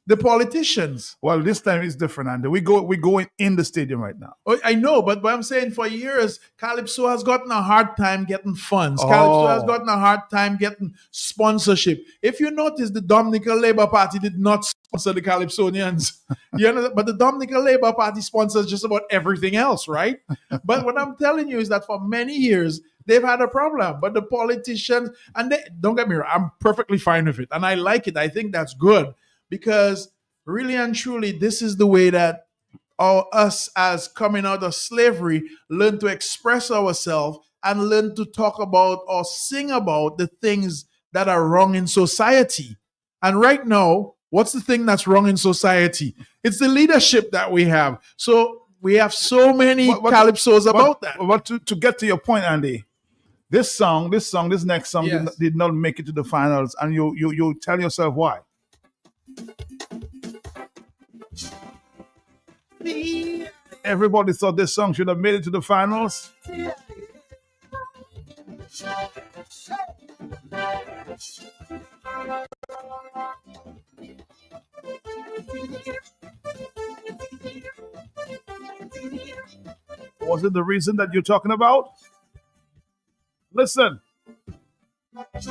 the politicians. Well, this time it's different, Andy. We're going in the stadium right now. Oh, I know, but I'm saying for years, Calypso has gotten a hard time getting funds. Calypso has gotten a hard time getting sponsorship. If you notice, the Dominican Labour Party did not sponsor the Calypsonians. You know, but the Dominican Labour Party sponsors just about everything else, right? But what I'm telling you is that for many years, they've had a problem. But the politicians, and they, don't get me wrong, I'm perfectly fine with it. And I like it. I think that's good. Because really and truly, this is the way that us as coming out of slavery learn to express ourselves and learn to talk about or sing about the things that are wrong in society. And right now, what's the thing that's wrong in society? It's the leadership that we have. So we have so many calypsos about that. But to get to your point, Andy, this next song did not make it to the finals, and you tell yourself why. Everybody thought this song should have made it to the finals. Was it the reason that you're talking about? Listen. It's a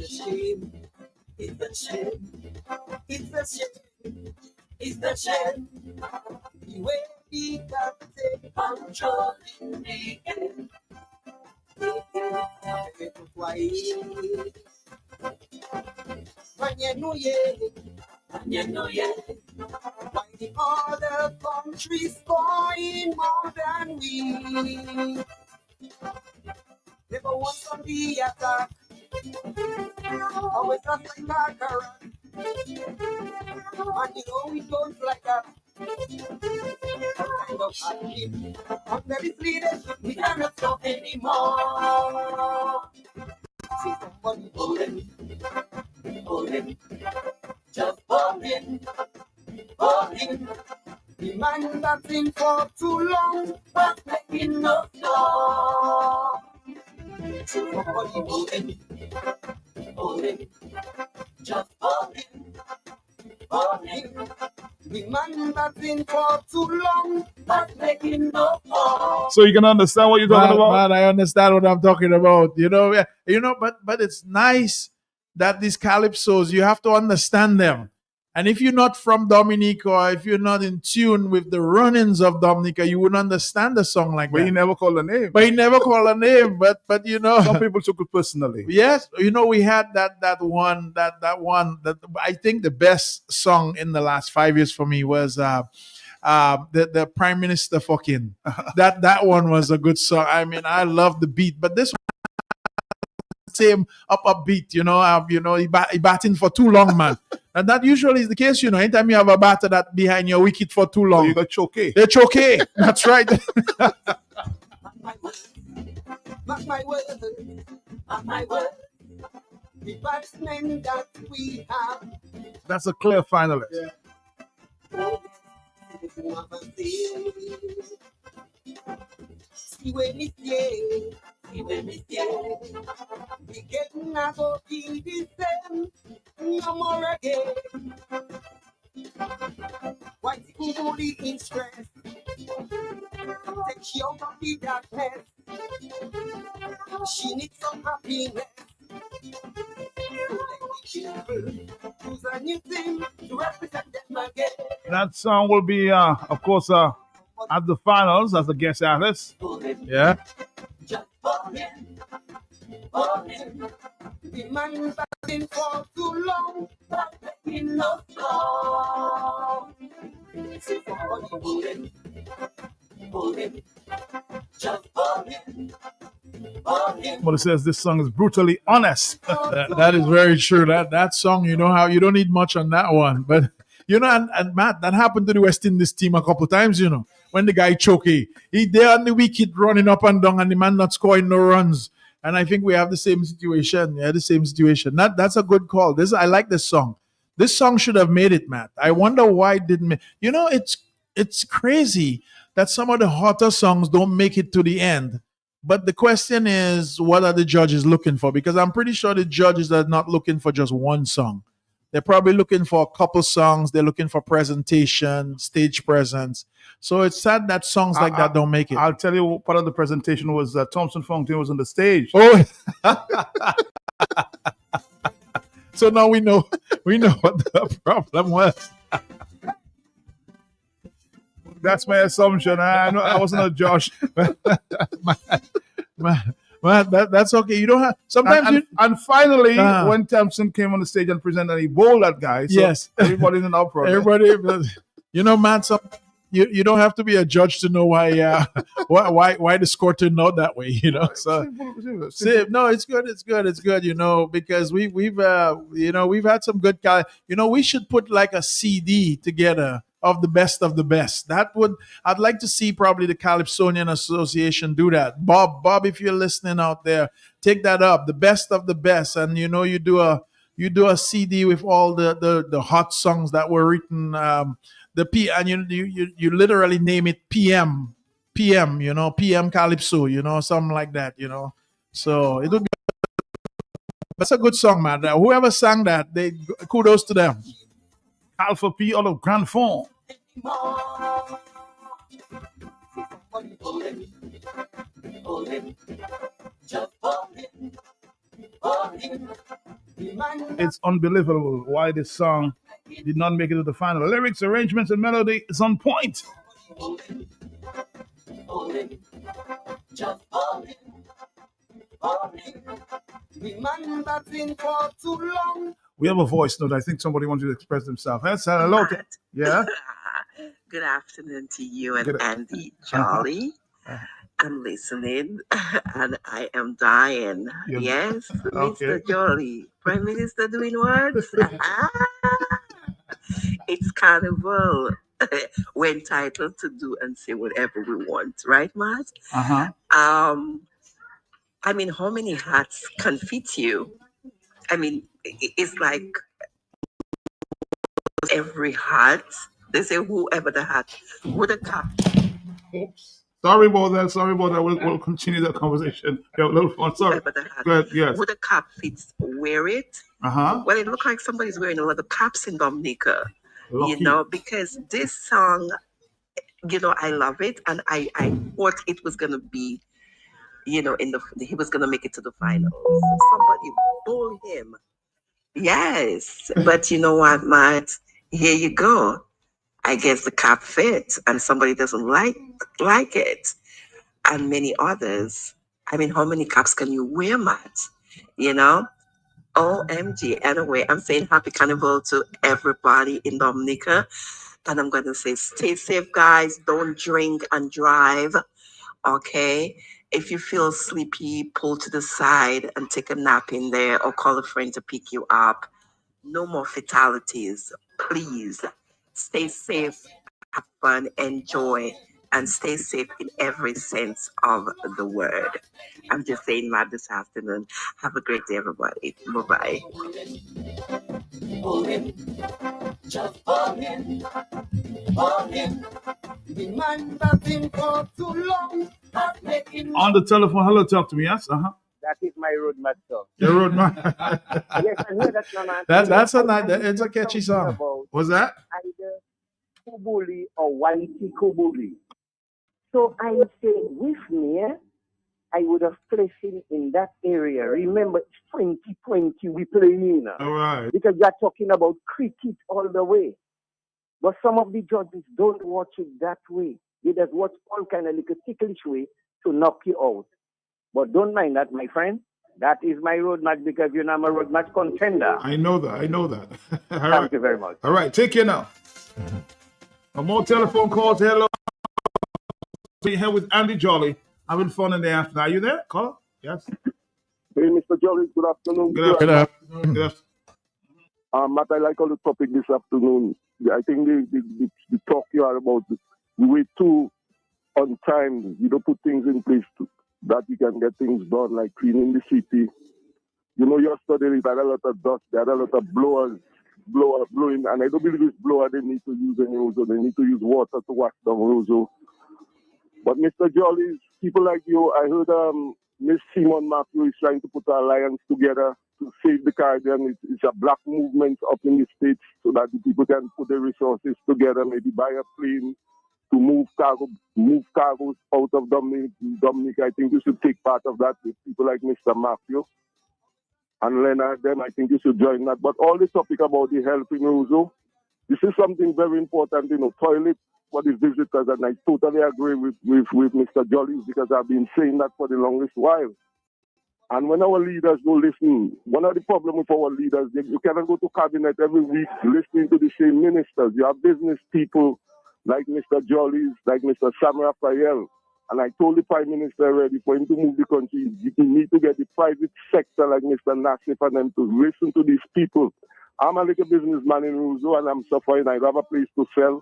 shame. It's a shame. It's a shame. The way we got to take control in the end. When you know, why the other countries going more than we? Never once on the attack. Always just like Baccarat. And you know we don't like that. Kind of attitude. Under this leadership, we cannot stop anymore. See somebody holding, just holding. The man that's been for too long, but making no stop. See somebody holding, just holding. The man that's been for too long, but making no stop. So you can understand what you're talking about? Man, I understand what I'm talking about. But it's nice that these calypsos, you have to understand them. And if you're not from Dominica, or if you're not in tune with the run-ins of Dominica, you wouldn't understand a song like that. But he never called a name. But some people took it personally. Yes, we had that one that I think the best song in the last 5 years for me was the Prime Minister fucking. that one was a good song. I mean, I love the beat, but this one same upbeat, he batting for too long, man. And that usually is the case, anytime you have a batter that behind your wicket for too long. So you got choke. They're choke. That's right. Mark my word, the batsmen that we have. That's a clear finalist. Yeah. See when it's we getting a go feel the same, no more again. Why the in stress? Take she out of the darkness. She needs some happiness. Choose a new thing to represent them again. That song will be, of course, at the finals as a guest artist. Yeah. Just the man has been for too long, but making no song. See somebody holding, just holding. But it says this song is brutally honest. That is very true. That song, you don't need much on that one. But and Matt, that happened to the West Indies team a couple times, when the guy chokey. He there on the wicket running up and down and the man not scoring no runs. And I think we have the same situation. Yeah, the same situation. That's a good call. I like this song. This song should have made it, Matt. I wonder why it didn't make. It's crazy that some of the hotter songs don't make it to the end. But the question is, what are the judges looking for? Because I'm pretty sure the judges are not looking for just one song. They're probably looking for a couple songs. They're looking for presentation, stage presence. So it's sad that songs like that don't make it. I'll tell you, part of the presentation was Thompson Fontaine was on the stage. Oh, so now we know what the problem was. That's my assumption. I know I wasn't a judge. Man, that's okay. You don't have sometimes. And finally, when Thompson came on the stage and presented, and he bowled that guy. So yes, everybody's in uproar. Everybody, man. You don't have to be a judge to know why the score turned out that way. So no, it's good. Because we've had some good guys. We should put like a CD together of the best. I'd like to see probably the Calypsonian Association do that. Bob, if you're listening out there, take that up, the best of the best, and you do a CD with all the hot songs that were written. And you literally name it PM, PM Calypso, something like that, So it would be. That's a good song, man. Whoever sang that, kudos to them. Alpha P out of Grand Fond. It's unbelievable why this song did not make it to the final. Lyrics, arrangements, and melody is on point. We have a voice note. I think somebody wants to express themselves. Hello. Yeah. Good afternoon to you and Andy Jolly. I'm listening and I am dying. Yes, Okay. Mr. Jolly. Prime Minister doing what? It's carnival. We're entitled to do and say whatever we want, right, Matt? Uh-huh. I mean, how many hats can fit you? I mean, it's like every hat. They say whoever the hat with a cap. Oops. Sorry about that. We'll continue that conversation. Yeah, a little fun. Sorry. Whoever the hat. Go ahead. Yes. With a cap fits, wear it. Uh-huh. Well, it looks like somebody's wearing a lot of caps in Dominica. Lucky. You know, because this song, you know, I love it, and I thought it was gonna be, you know, he was gonna make it to the finals. Somebody bowl him. Yes, but you know what, Matt? Here you go. I guess the cap fits, and somebody doesn't like it, and many others. I mean, how many caps can you wear, Matt? You know? OMG. Anyway, I'm saying happy carnival to everybody in Dominica. And I'm going to say stay safe, guys. Don't drink and drive. Okay? If you feel sleepy, pull to the side and take a nap in there or call a friend to pick you up. No more fatalities. Please stay safe, have fun, enjoy, and stay safe in every sense of the word. I'm just saying that this afternoon. Have a great day, everybody. Bye-bye. Just hold him. The man that's been for too long. On the telephone. Hello, talk to me. Yes. Uh-huh. That is my roadmap song. Your roadmap. Yes, I hear that song. That's a nice. It's a catchy song. What's that? Either Kubuli or Waiti Kubuli. So I say, with me, I would have placed him in that area. Remember, it's 2020 we playing. All right. Because you're talking about cricket all the way. But some of the judges don't watch it that way. They just watch all kind of little ticklish way to knock you out. But don't mind that, my friend. That is my road match because you know I'm a road match contender. I know that. All right. Thank you very much. All right, take care now. More telephone calls. Hello. We're here with Andy Jolly. Having fun in the afternoon. Are you there? Call? Yes. Hey, Mr. Jolly, good afternoon. Good afternoon. Matt, I like all the topic this afternoon. I think the talk you are about, we wait too on time. You don't put things in place that you can get things done, like cleaning the city. You know, yesterday they had a lot of dust, they had a lot of blowing, and I don't believe this blower they need to use any Roseau. They need to use water to wash down Roseau. But Mr. Jolly, people like you, I heard Miss Simon Matthew is trying to put an alliance together to save the Caribbean. It's a black movement up in the States so that the people can put their resources together, maybe buy a plane to move cargoes out of Dominica. I think you should take part of that with people like Mr. Matthew and Leonard. Then I think you should join that. But all the topic about the health in Roseau, this is something very important, toilet for the visitors, and I totally agree with Mr. Jolly because I've been saying that for the longest while. And when our leaders don't listen, one of the problems with our leaders, you cannot go to cabinet every week listening to the same ministers. You have business people like Mr. Jolly, like Mr. Sam Raphael. And I told the Prime Minister already, for him to move the country, you need to get the private sector like Mr. Nassif and them to listen to these people. I'm a little businessman in Roseau and I'm suffering. I have a place to sell.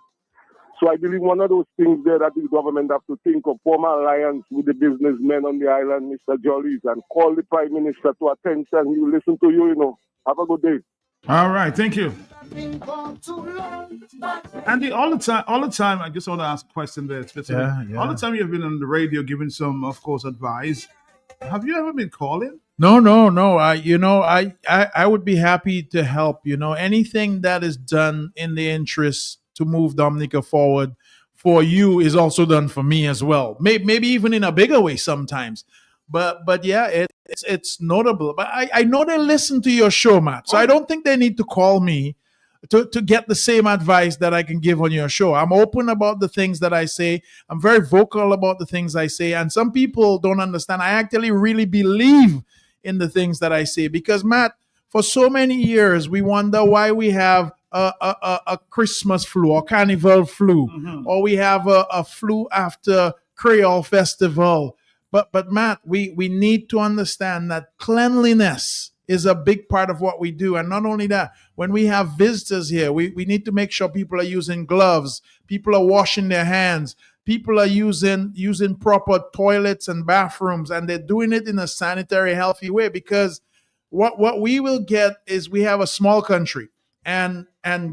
So I believe one of those things there that the government have to think of, form an alliance with the businessmen on the island, Mr. Jolly, and call the Prime Minister to attention. He will listen to you, Have a good day. All right, thank you. Andy, all the time, I just want to ask a question there. Yeah. All the time you've been on the radio giving some, of course, advice. Have you ever been calling? No. I would be happy to help. Anything that is done in the interest to move Dominica forward for you is also done for me as well. Maybe even in a bigger way sometimes. But yeah, it's notable. But I know they listen to your show, Matt. So I don't think they need to call me to get the same advice that I can give on your show. I'm open about the things that I say. I'm very vocal about the things I say. And some people don't understand. I actually really believe in the things that I say. Because, Matt, for so many years, we wonder why we have a Christmas flu or Carnival flu, or we have a flu after Creole Festival. But Matt, we need to understand that cleanliness is a big part of what we do. And not only that, when we have visitors here, we need to make sure people are using gloves, people are washing their hands, people are using proper toilets and bathrooms, and they're doing it in a sanitary, healthy way. Because what we will get is we have a small country, and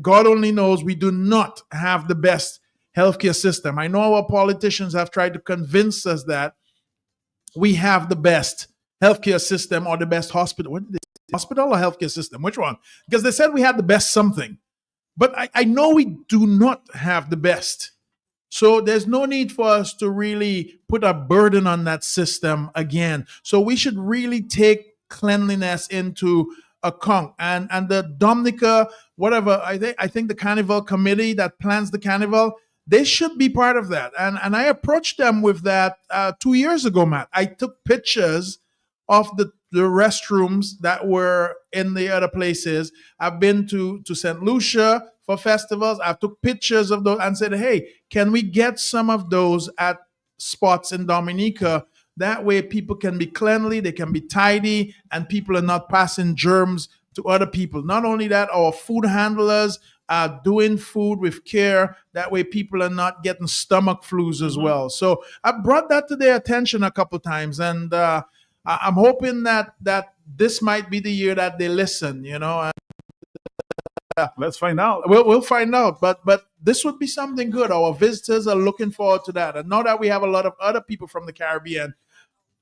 God only knows we do not have the best healthcare system. I know our politicians have tried to convince us that we have the best healthcare system or the best hospital. What did they say? Hospital or healthcare system? Which one? Because they said we had the best something. But I know we do not have the best. So there's no need for us to really put a burden on that system again. So we should really take cleanliness into account. And the Dominica, whatever, I think the Carnival committee that plans the Carnival, they should be part of that. And I approached them with that 2 years ago, Matt. I took pictures of the restrooms that were in the other places. I've been to St. Lucia for festivals. I took pictures of those and said, hey, can we get some of those at spots in Dominica? That way people can be cleanly, they can be tidy, and people are not passing germs to other people. Not only that, our food handlers are doing food with care. That way people are not getting stomach flus as well. So I brought that to their attention a couple times, and I'm hoping that this might be the year that they listen, and let's find out. We'll find out. But this would be something good. Our visitors are looking forward to that. And now that we have a lot of other people from the Caribbean,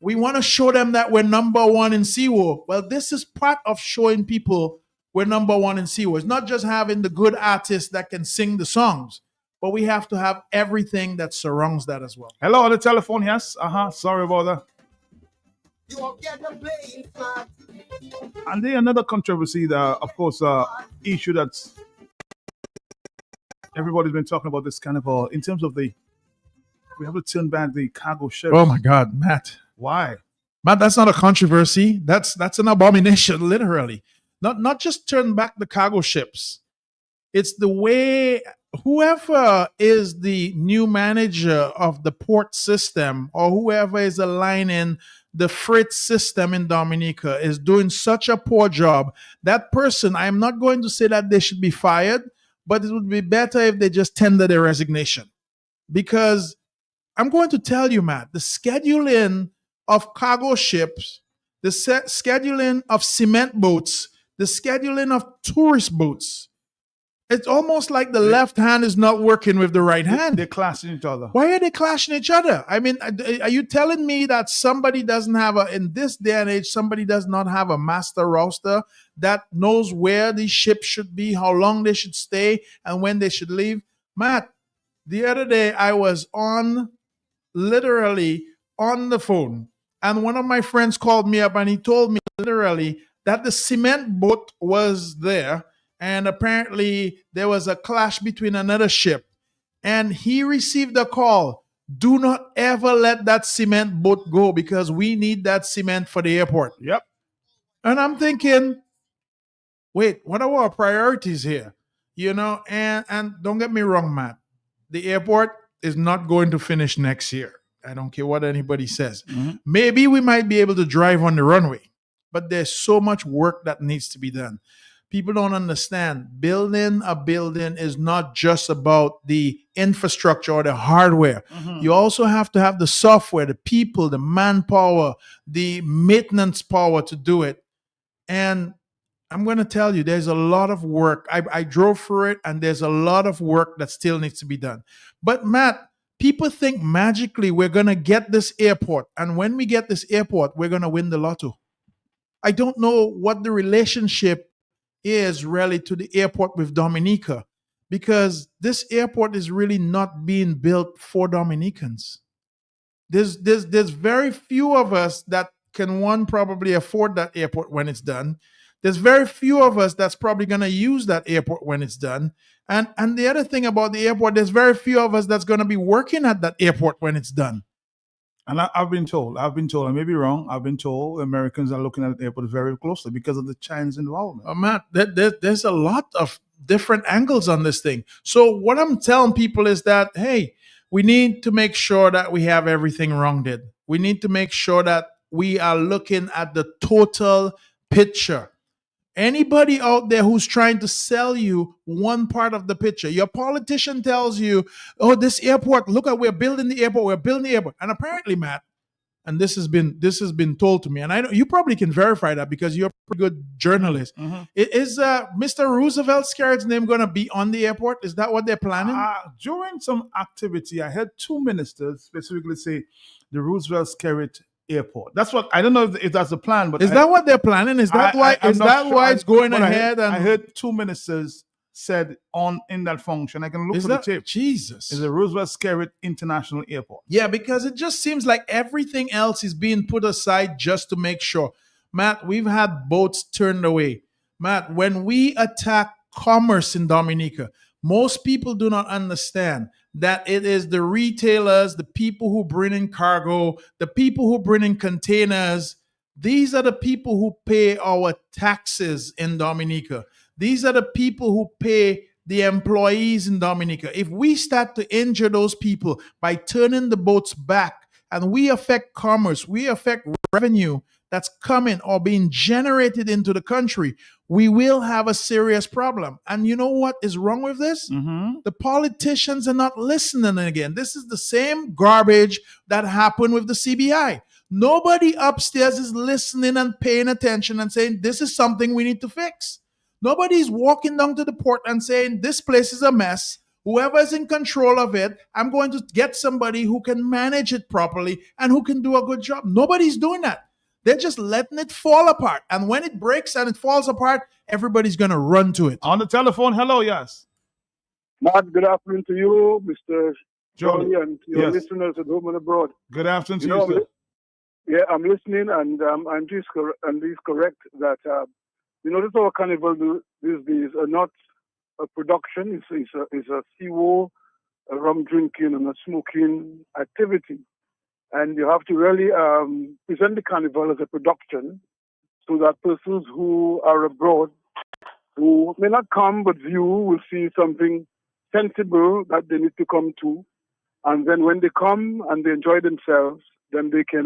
we want to show them that we're number one in Siwo. Well, this is part of showing people we're number one in Siwo. It's not just having the good artists that can sing the songs, but we have to have everything that surrounds that as well. Hello on the telephone, yes? Sorry about that. And then another controversy, of course, issue that's everybody's been talking about this carnival in terms of we have to turn back the cargo ships. Oh my God, Matt. Why? Matt, that's not a controversy. That's an abomination, literally. Not just turn back the cargo ships. It's the way whoever is the new manager of the port system or whoever is aligning the freight system in Dominica is doing such a poor job. That person, I'm not going to say that they should be fired, but it would be better if they just tender their resignation. Because I'm going to tell you, Matt, the scheduling of cargo ships, the scheduling of cement boats, the scheduling of tourist boats, it's almost like the left hand is not working with the right hand. They're clashing each other. Why are they clashing each other? I mean, are you telling me that somebody doesn't have in this day and age, somebody does not have a master roster that knows where these ships should be, how long they should stay, and when they should leave? Matt, the other day I was literally on the phone, and one of my friends called me up and he told me literally that the cement boat was there, and apparently there was a clash between another ship. And he received a call. Do not ever let that cement boat go because we need that cement for the airport. Yep. And I'm thinking, wait, what are our priorities here? And don't get me wrong, Matt. The airport is not going to finish next year. I don't care what anybody says. Mm-hmm. Maybe we might be able to drive on the runway, but there's so much work that needs to be done. People don't understand. Building a building is not just about the infrastructure or the hardware. Mm-hmm. You also have to have the software, the people, the manpower, the maintenance power to do it. And I'm going to tell you, there's a lot of work. I drove through it, and there's a lot of work that still needs to be done. But Matt, people think magically we're going to get this airport. And when we get this airport, we're going to win the lotto. I don't know what the relationship is really to the airport with Dominica, because this airport is really not being built for Dominicans. There's very few of us that can probably afford that airport when it's done. There's very few of us that's probably going to use that airport when it's done. And the other thing about the airport, there's very few of us that's going to be working at that airport when it's done. And I've been told, I may be wrong, I've been told Americans are looking at the airport very closely because of the Chinese involvement. Matt, there's a lot of different angles on this thing. So what I'm telling people is that, hey, we need to make sure that we have everything rounded. We need to make sure that we are looking at the total picture. Anybody out there who's trying to sell you one part of the picture, your politician tells you, oh, this airport, look at, we're building the airport. And apparently, Matt, and this has been told to me, and I know you probably can verify that because you're a pretty good journalist. Is Mr. Roosevelt's carriage name going to be on the airport? Is that what they're planning? During some activity, I heard two ministers specifically say the Roosevelt Skerrit Airport. That's what I don't know if that's the plan, but Is that what they're planning? Is that why? I'm Is not that sure. why it's going But ahead? I heard two ministers said in that function. I can look Is for that the tape. Jesus? Is the Roosevelt Skerrit International Airport? Yeah, because it just seems like everything else is being put aside just to make sure. Matt, we've had boats turned away. Matt, when we attack commerce in Dominica, most people do not understand that it is the retailers, the people who bring in cargo, the people who bring in containers. These are the people who pay our taxes in Dominica. These are the people who pay the employees in Dominica. If we start to injure those people by turning the boats back and we affect commerce, we affect revenue that's coming or being generated into the country, we will have a serious problem. And you know what is wrong with this? The politicians are not listening again. This is the same garbage that happened with the CBI. Nobody upstairs is listening and paying attention and saying, this is something we need to fix. Nobody's walking down to the port and saying, this place is a mess. Whoever is in control of it, I'm going to get somebody who can manage it properly and who can do a good job. Nobody's doing that. They're just letting it fall apart. And when it breaks and it falls apart, everybody's going to run to it. On the telephone, hello, yes. Matt, good afternoon to you, Mr. Jolly. Jolly, and to your Yes. listeners at home and abroad. Good afternoon to You know, you, sir. Yeah, I'm listening, and he's correct that this our carnival these days are not a production. It's a CO, a rum drinking and a smoking activity, and you have to really present the carnival as a production, so that persons who are abroad, who may not come but view, will see something sensible that they need to come to, and then when they come and they enjoy themselves, then they can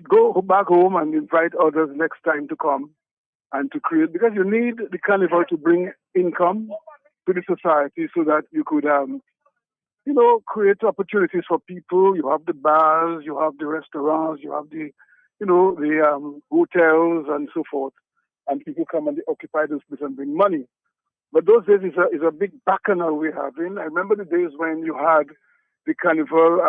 go back home and invite others next time to come and to create, because you need the carnival to bring income to the society so that you could, create opportunities for people. You have the bars, you have the restaurants, you have the hotels and so forth, and people come and they occupy those places and bring money. But those days is a big bacchanal we're having. I remember the days when you had the carnival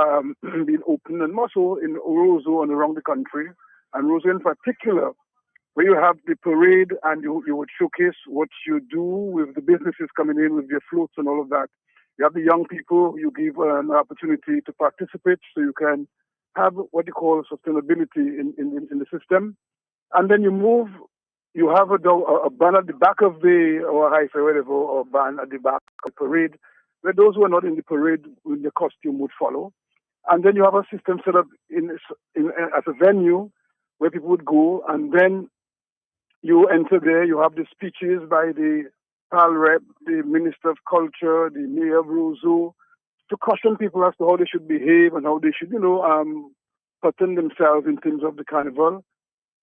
being open, and more so in Roseau and around the country, and Roseau in particular, where you have the parade and you would showcase what you do with the businesses coming in with their floats and all of that. You have the young people, you give an opportunity to participate so you can have what you call sustainability in the system. And then you have a band at the back of or hi-fi, whatever, or band at the back of the parade, where those who are not in the parade with the costume would follow. And then you have a system set up as a venue where people would go, and then you enter there, you have the speeches by the PAL rep, the Minister of Culture, the Mayor of Roseau, to caution people as to how they should behave and how they should, pattern themselves in terms of the carnival.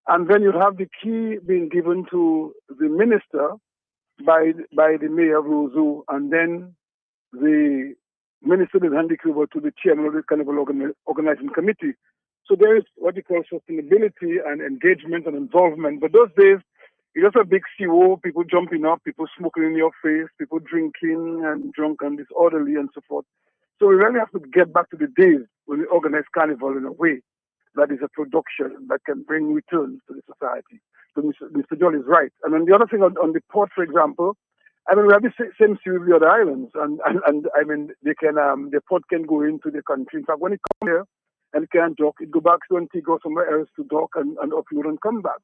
And then you have the key being given to the minister by the Mayor of Roseau, and then the minister will hand it over to the chairman of the carnival organizing committee. So there is what you call sustainability and engagement and involvement. But those days, it's just a big CO, people jumping up, people smoking in your face, people drinking and drunk and disorderly and so forth. So we really have to get back to the days when we organize carnival in a way that is a production that can bring returns to the society. So Mr. John is right. And then the other thing on the port, for example, we have the same issue with the other islands, and they can the port can go into the country. In fact, when it comes here and it can't dock, it go back to Antigua or somewhere else to dock and offload and come back.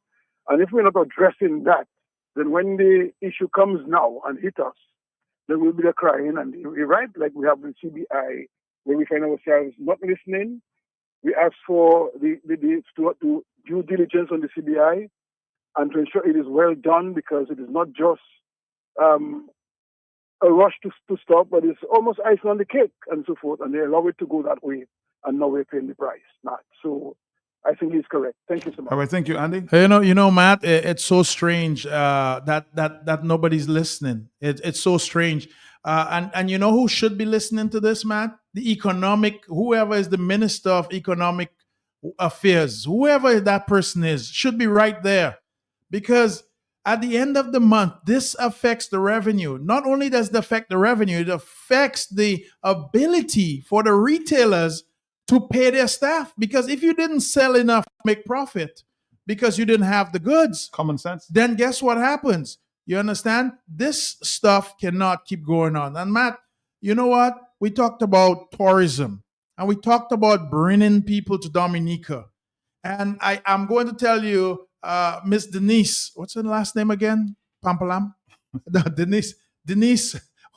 And if we're not addressing that, then when the issue comes now and hit us, then we'll be there crying. And you're right, like we have the CBI, where we find ourselves not listening. We ask for the due diligence on the CBI and to ensure it is well done, because it is not just a rush to stop, but it's almost icing on the cake and so forth. And they allow it to go that way, and now we're paying the price. So I think he's correct. Thank you so much. All right, thank you, Andy. You know, Matt, it's so strange that nobody's listening. It's so strange. And you know who should be listening to this, Matt? Whoever is the Minister of Economic Affairs, whoever that person is, should be right there. Because at the end of the month, this affects the revenue. Not only does it affect the revenue, it affects the ability for the retailers to pay their staff. Because if you didn't sell enough to make profit because you didn't have the goods, common sense, then guess what happens? You understand? This stuff cannot keep going on. And Matt, you know what? We talked about tourism and we talked about bringing people to Dominica. And I'm going to tell you, Miss Denise, what's her last name again? Pampalam? No, Denise,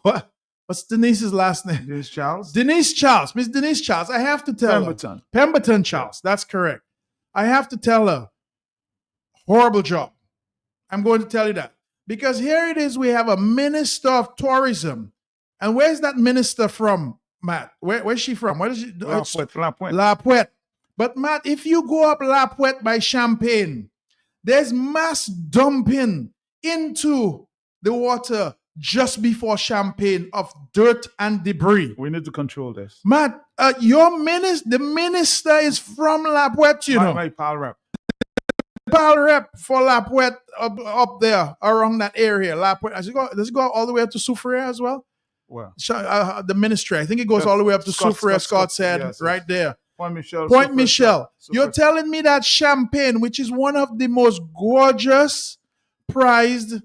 what? What's Denise's last name? Denise Charles. Denise Charles. Miss Denise Charles. I have to tell Pemberton. her. Pemberton Charles. That's correct. I have to tell her. Horrible job. I'm going to tell you that. Because here it is, we have a Minister of Tourism. And where's that minister from, Matt? Where's she from? Where is she? La Puette. La Puette. But Matt, if you go up La Puette by Champagne, there's mass dumping into the water just before Champagne of dirt and debris. We need to control this. Matt, the minister is from La Puette, you know. My pal rep. Pal rep for La Puette up there around that area. La Puette. Does it go all the way up to Soufriere as well? Well, the ministry. I think it goes all the way up to Soufriere, Scott said, yes, right there. Point Michel. Point Michel. You're telling me that Champagne, which is one of the most gorgeous, prized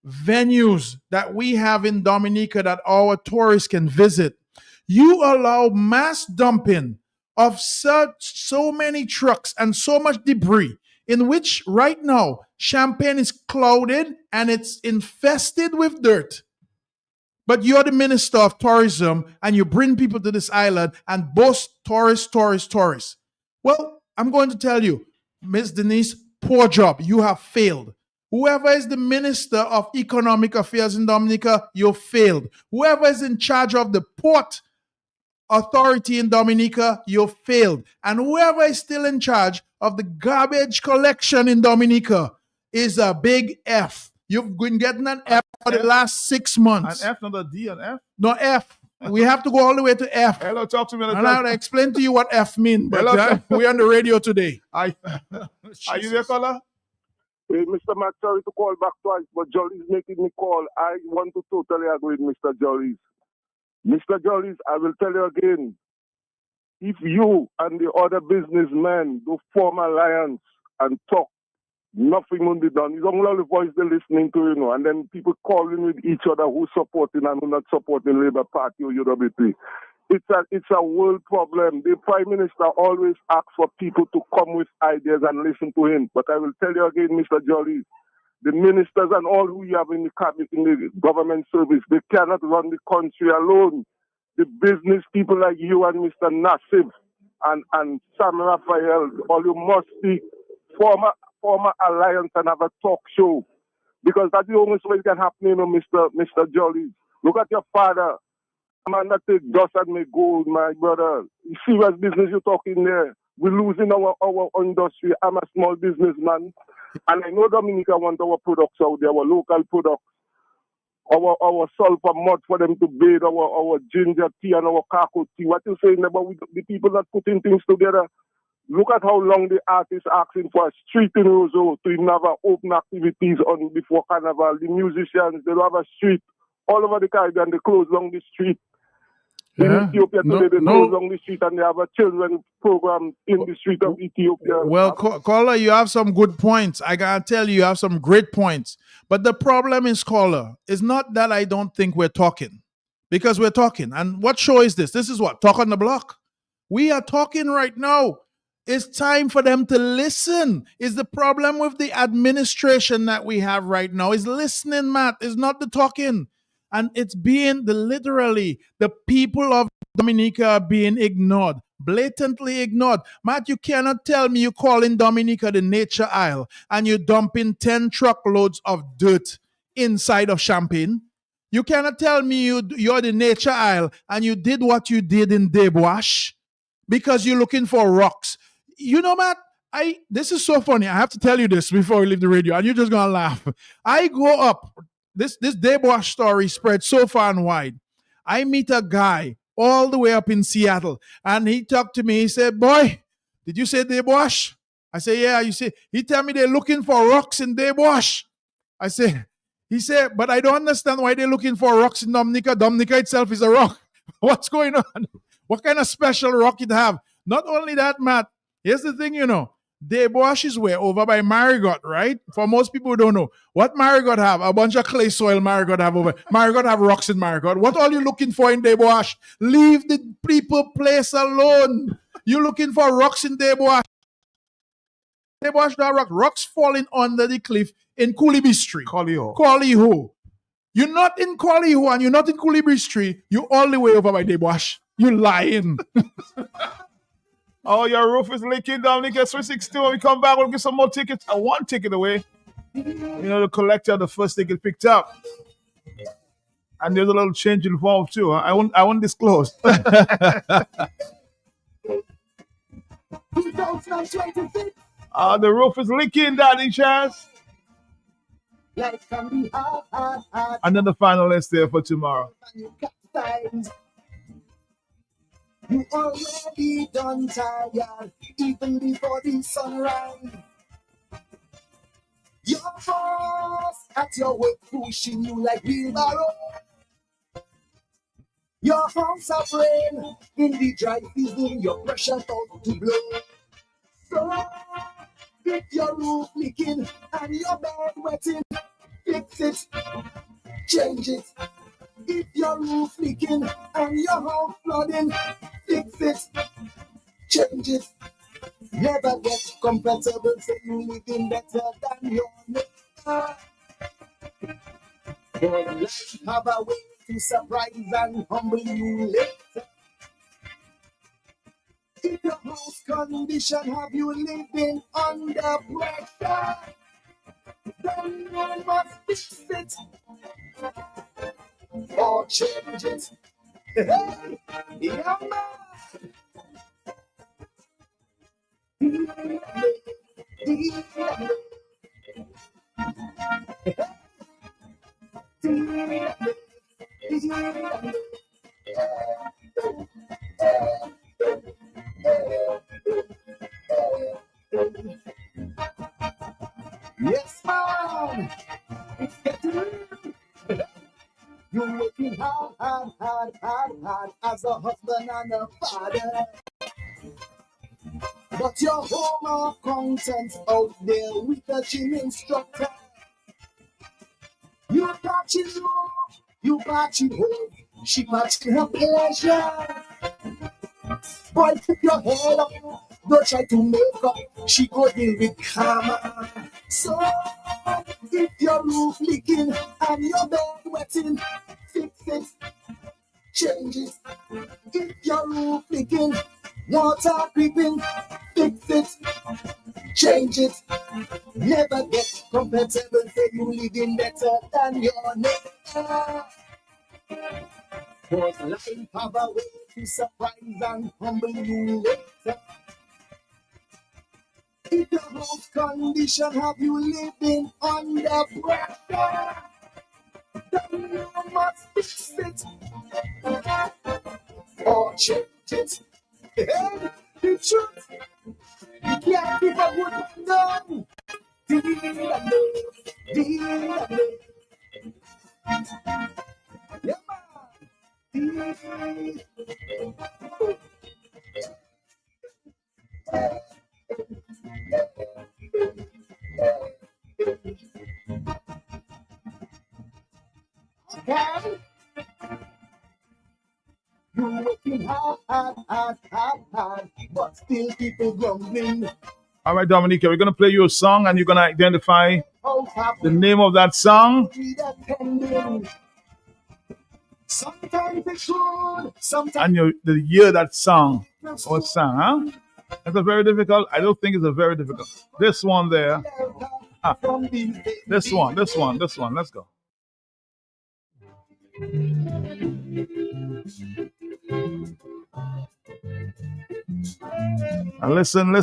venues that we have in Dominica that our tourists can visit, you allow mass dumping of so many trucks and so much debris, in which right now Champagne is clouded and it's infested with dirt. But you're the Minister of Tourism and you bring people to this island and boast tourists. Well, I'm going to tell you, Ms. Denise, poor job. You have failed. Whoever is the Minister of Economic Affairs in Dominica, you failed. Whoever is in charge of the port authority in Dominica, you failed. And whoever is still in charge of the garbage collection in Dominica is a big F. You've been getting an F for the last 6 months. An F, not a D, an F? No, F. We have to go all the way to F. Hello, talk to me. And I'll explain to you what F means, but we're on the radio today. Are you there, caller? Hey, Mr. Matt, sorry to call back twice, but Jolly's making me call. I want to totally agree with Mr. Jolly's. Mr. Jolly's, I will tell you again, if you and the other businessmen do form alliance and talk, nothing will be done. It's only the voice they're listening to, you know, and then people calling with each other who's supporting and who not supporting Labour Party or UWP. It's a world problem. The Prime Minister always asks for people to come with ideas and listen to him. But I will tell you again, Mr. Jolly, the ministers and all who you have in the cabinet, in the government service, they cannot run the country alone. The business people like you and Mr. Nassif and Sam Raphael, all you must be form an alliance and have a talk show. Because that's the only way it can happen, you know, Mr. Jolly. Look at your father. Man, that take dust and make gold, my brother. Serious business you're talking there. We're losing our industry. I'm a small businessman. And I know Dominica want our products out there, our local products. Our sulfur mud for them to bathe, our ginger tea and our cocoa tea. What you saying about the people that putting things together? Look at how long the artists asking for a street in Roseau to even have open activities on before Carnival. The musicians, they have a street all over the Caribbean. They close along the street. In Ethiopia today, they close along the street and they have a children program in the street of Ethiopia. Well, caller, you have some good points. I gotta tell you have some great points. But the problem is, caller, is not that I don't think we're talking. Because we're talking. And what show is this? This is what? Talk on the Block. We are talking right now. It's time for them to listen. Is the problem with the administration that we have right now is listening, Matt. It's not the talking. And it's being literally the people of Dominica are being ignored, blatantly ignored. Matt, you cannot tell me you call in Dominica the Nature Isle and you're dumping 10 truckloads of dirt inside of Champagne. You cannot tell me you're the Nature Isle and you did what you did in Debwash because you're looking for rocks. You know, Matt, This is so funny. I have to tell you this before we leave the radio, and you're just gonna laugh. I go up. This Debosh story spread so far and wide. I meet a guy all the way up in Seattle, and he talked to me. He said, "Boy, did you say Debosh?" I said, "Yeah." You say he tell me they're looking for rocks in Debosh. I said, he said, "But I don't understand why they're looking for rocks in Dominica. Dominica itself is a rock. What's going on? What kind of special rock it have?" Not only that, Matt. Here's the thing, Debosh is where over by Marigot, right? For most people who don't know, what Marigot have? A bunch of clay soil Marigot have over. Marigot have rocks in Marigot. What are you looking for in Debosh? Leave the people place alone. You're looking for rocks in Debosh. Debosh don't have rock. Rocks falling under the cliff in Coolibri Street. Qualiho. You're not in Qualiho and you're not in Coolibri Street. You're all the way over by Debosh. You lying. Oh, your roof is leaking, Dominic. It's 362. When we come back, we'll get some more tickets. One ticket away. The collector, the first ticket picked up. And there's a little change involved too. I won't disclose. 2026. The roof is leaking, Daddy Chaz. Life can be hard. And then the final list there for tomorrow. You already done tired, even before the sunrise. Your boss at your work pushing you like wheelbarrow. Your house of rain in the dry season, your pressure out to blow. So if your roof leaking and your bed wetting, fix it, change it. If your roof leaking and your house flooding, fix it, change it. Never get comfortable, so you living better than your neighbor. But life have a way to surprise and humble you later. If your house condition have you living under pressure, then you must fix it or change it. Hey, yeah, man. Yes, man. It's getting real. You're working hard as a husband and a father. But your home of contents out there with a gym instructor. You patching home, you patching home, she patching her pleasure. Boy, keep your head up, don't try to make up, she go deal with karma. So, if your roof leaking and your bed wetting, fix it, change it. If your roof leaking, water creeping, fix it, change it. Never get comfortable, say you living better than your neighbor. Cause life have a way to surprise and humble you later. If your house condition have you living under pressure, then you must fix it or change it. Hey, the truth, you can't keep a good man down. Yeah, man. Okay. You're working hard, but still people grumbling. All right, Dominica, we're going to play you a song and you're going to identify the name of that song. Sometimes it's good, sometimes And the year that song was sung, huh? That's a very difficult. I don't think it's a very difficult. This one there. This one. Let's go. And listen.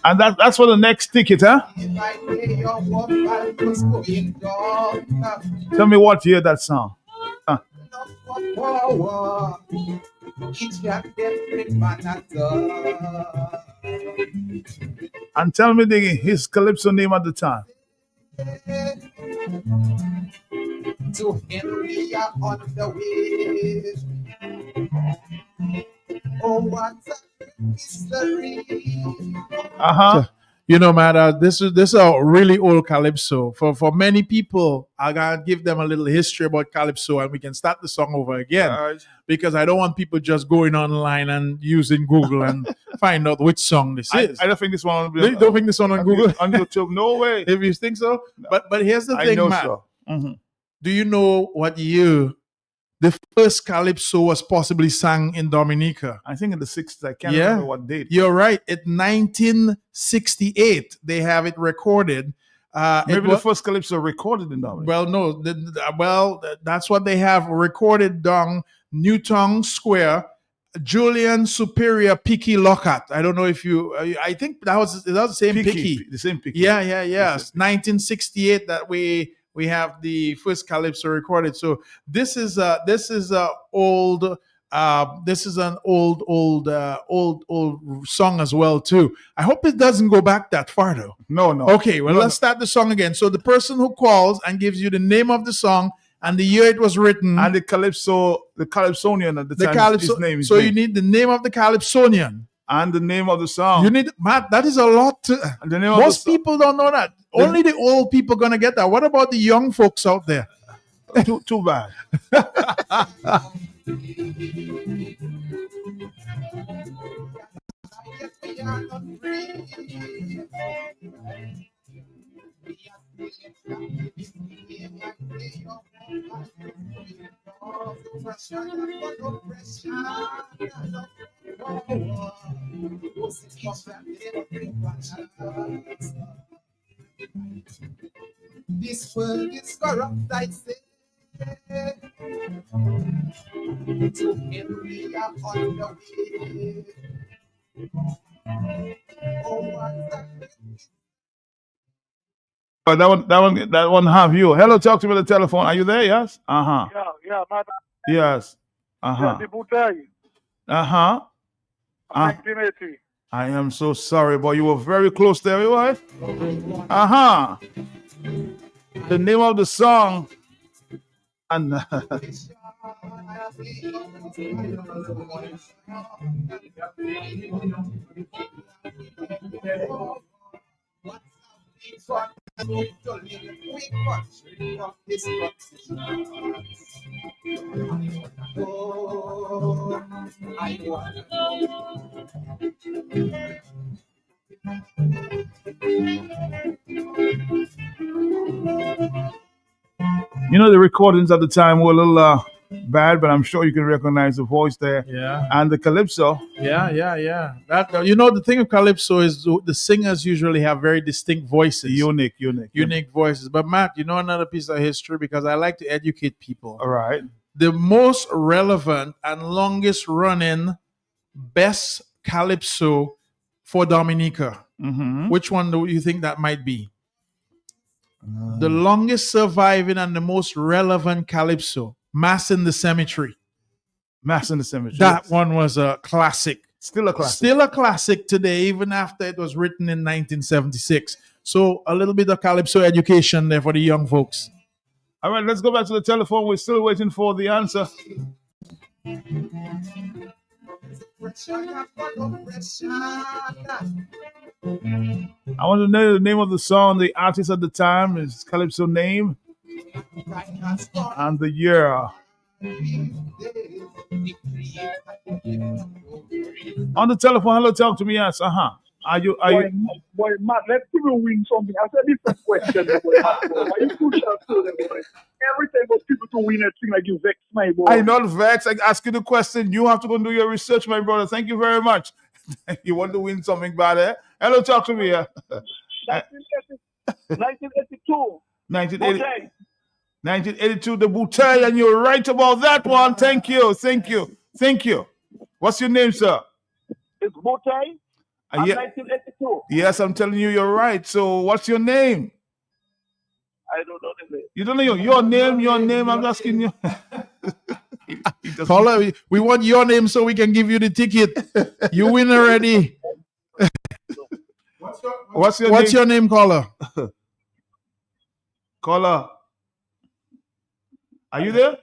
And that's for the next ticket, huh? Tell me what year that song. And tell me his calypso name at the time. To Henry on the way. Oh, what a mystery. Uh-huh. You know, man, this is a really old calypso. For many people, I gotta give them a little history about calypso, and we can start the song over again because I don't want people just going online and using Google and find out which song this is. I don't think this one. You don't think this one on Google? On YouTube? No way. If you think so, but here's the I thing, know man. so. Mm-hmm. Do you know what year the first calypso was possibly sung in Dominica? I think in the 60s. I can't remember what date. You're right. In 1968, they have it recorded. Maybe the first calypso recorded in Dominica. Well, no. That's what they have recorded down Newtown Square. Julian Superior Picky Lockhart. I don't know if you. I think that was the same Picky. The same Picky. Yeah. 1968 that we have the first calypso recorded. So this is an old song as well too. I hope it doesn't go back that far though. No. Okay, well, let's start the song again. So the person who calls and gives you the name of the song and the year it was written, and the calypsonian at the time. His name. So you need the name of the calypsonian. And the name of the song. You need, Matt, that is a lot. Most people don't know that. Only the old people gonna get that. What about the young folks out there? Too bad. This world is corrupt, I say. To Henry on the way. Oh, what That one have you. Hello, talk to me on the telephone. Are you there? Yes. Yeah, madam. Yes. Yeah, the Butai. 1980. I am so sorry, but you were very close there, you were. The name of the song and you know, the recordings at the time were a little bad, but I'm sure you can recognize the voice there. Yeah. And the calypso. Yeah. That the thing of calypso is the singers usually have very distinct voices. Unique voices. But Matt, you know another piece of history, because I like to educate people. All right. The most relevant and longest running best calypso for Dominica. Mm-hmm. Which one do you think that might be? The longest surviving and the most relevant calypso, Mass in the Cemetery. Mass in the Cemetery. That one was a classic. Still a classic. Still a classic today, even after it was written in 1976. So a little bit of calypso education there for the young folks. All right, let's go back to the telephone. We're still waiting for the answer. I want to know the name of the song, the artist at the time, his calypso name, and the year. On the telephone, hello, talk to me. Yes, Are you? Boy, Matt, let's give you win something. I said different question. Why you push us to them, boy? Every time for people to win a thing like you vex my boy. I'm not vexed. I ask you the question. You have to go and do your research, my brother. Thank you very much. You want to win something bad, eh? Hello, talk to me. 1982. 1980. Okay. 1982, the Bouteille, and you're right about that one. Thank you. What's your name, sir? It's Bouteille. Yeah. 1982. Yes, I'm telling you, you're right. So, what's your name? I don't know the name. You don't know your name. I'm asking you. Caller, we want your name so we can give you the ticket. You win already. What's your name, caller? Caller, are you there?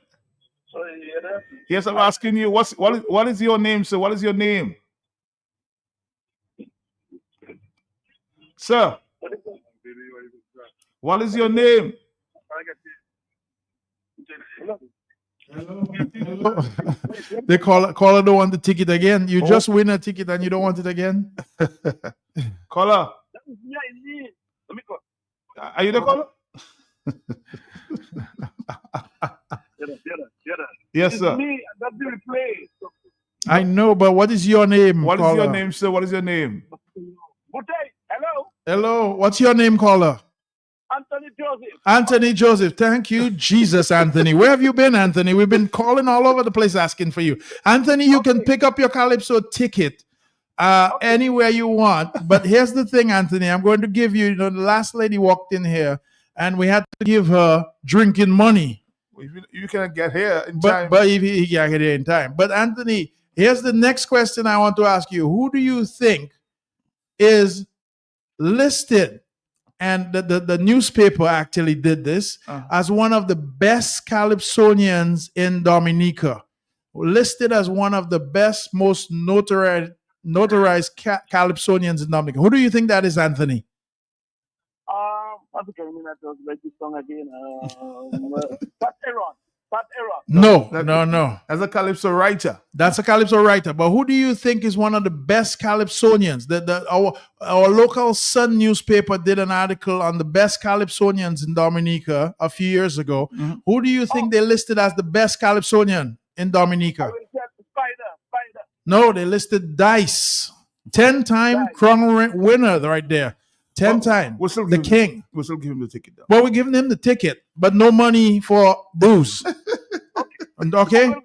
Sorry, you hear that? Yes, I'm asking you. What is your name, sir? What is your name, sir? What is your name? The caller don't want the ticket again. You just win a ticket and you don't want it again. Caller, are you the caller? Yes, sir. It's me. That's the replay. I know, but what is your name? What is caller? your name, sir? What is your name? Bouteille, hello. Hello. What's your name, caller? Anthony Joseph. Anthony Joseph. Thank you, Jesus, Anthony. Where have you been, Anthony? We've been calling all over the place asking for you. Anthony, you can pick up your Calypso ticket anywhere you want. But here's the thing, Anthony. I'm going to give you, the last lady walked in here and we had to give her drinking money. You can get here in time. But if he can't get here in time. But Anthony, here's the next question I want to ask you. Who do you think is listed, and the newspaper actually did this, as one of the best Calypsonians in Dominica? Listed as one of the best, most notarized Calypsonians in Dominica. Who do you think that is, Anthony? I think I mean that was like this song again. Pat Aaron. No. As a Calypso writer. That's a Calypso writer. But who do you think is one of the best Calypsonians? Our local Sun newspaper did an article on the best Calypsonians in Dominica a few years ago. Mm-hmm. Who do you think they listed as the best Calypsonian in Dominica? Spider. No, they listed Dice. 10-time crown winner right there. 10 times. The king. We'll still give him the ticket, though. Well, we're giving him the ticket, but no money for booze. Okay?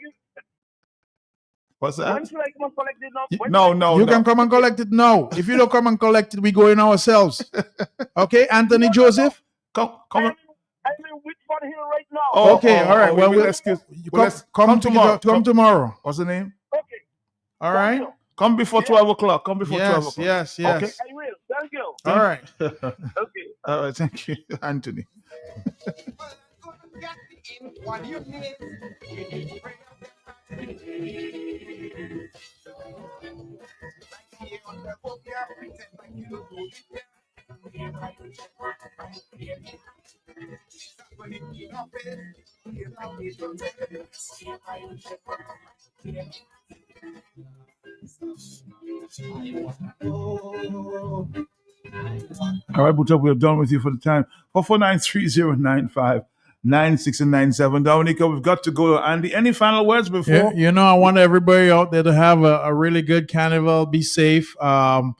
What's that? When should I come and collect it now? No. You can come and collect it now. If you don't come and collect it, we go in ourselves. Okay, Anthony Joseph? Come. I'm in Whitford Hill right now. Okay, all right. Well, come tomorrow. Come tomorrow. What's the name? Okay. All right. Come before 12 o'clock. Come before 12 o'clock. Yes. Okay? I will. Thank you. All right. Okay. All right. Thank you, Anthony. All right, Butch, we're done with you for the time. 449-3095-96 and 97. Dominica, we've got to go. Andy, any final words before? Yeah, I want everybody out there to have a really good carnival. Be safe. Make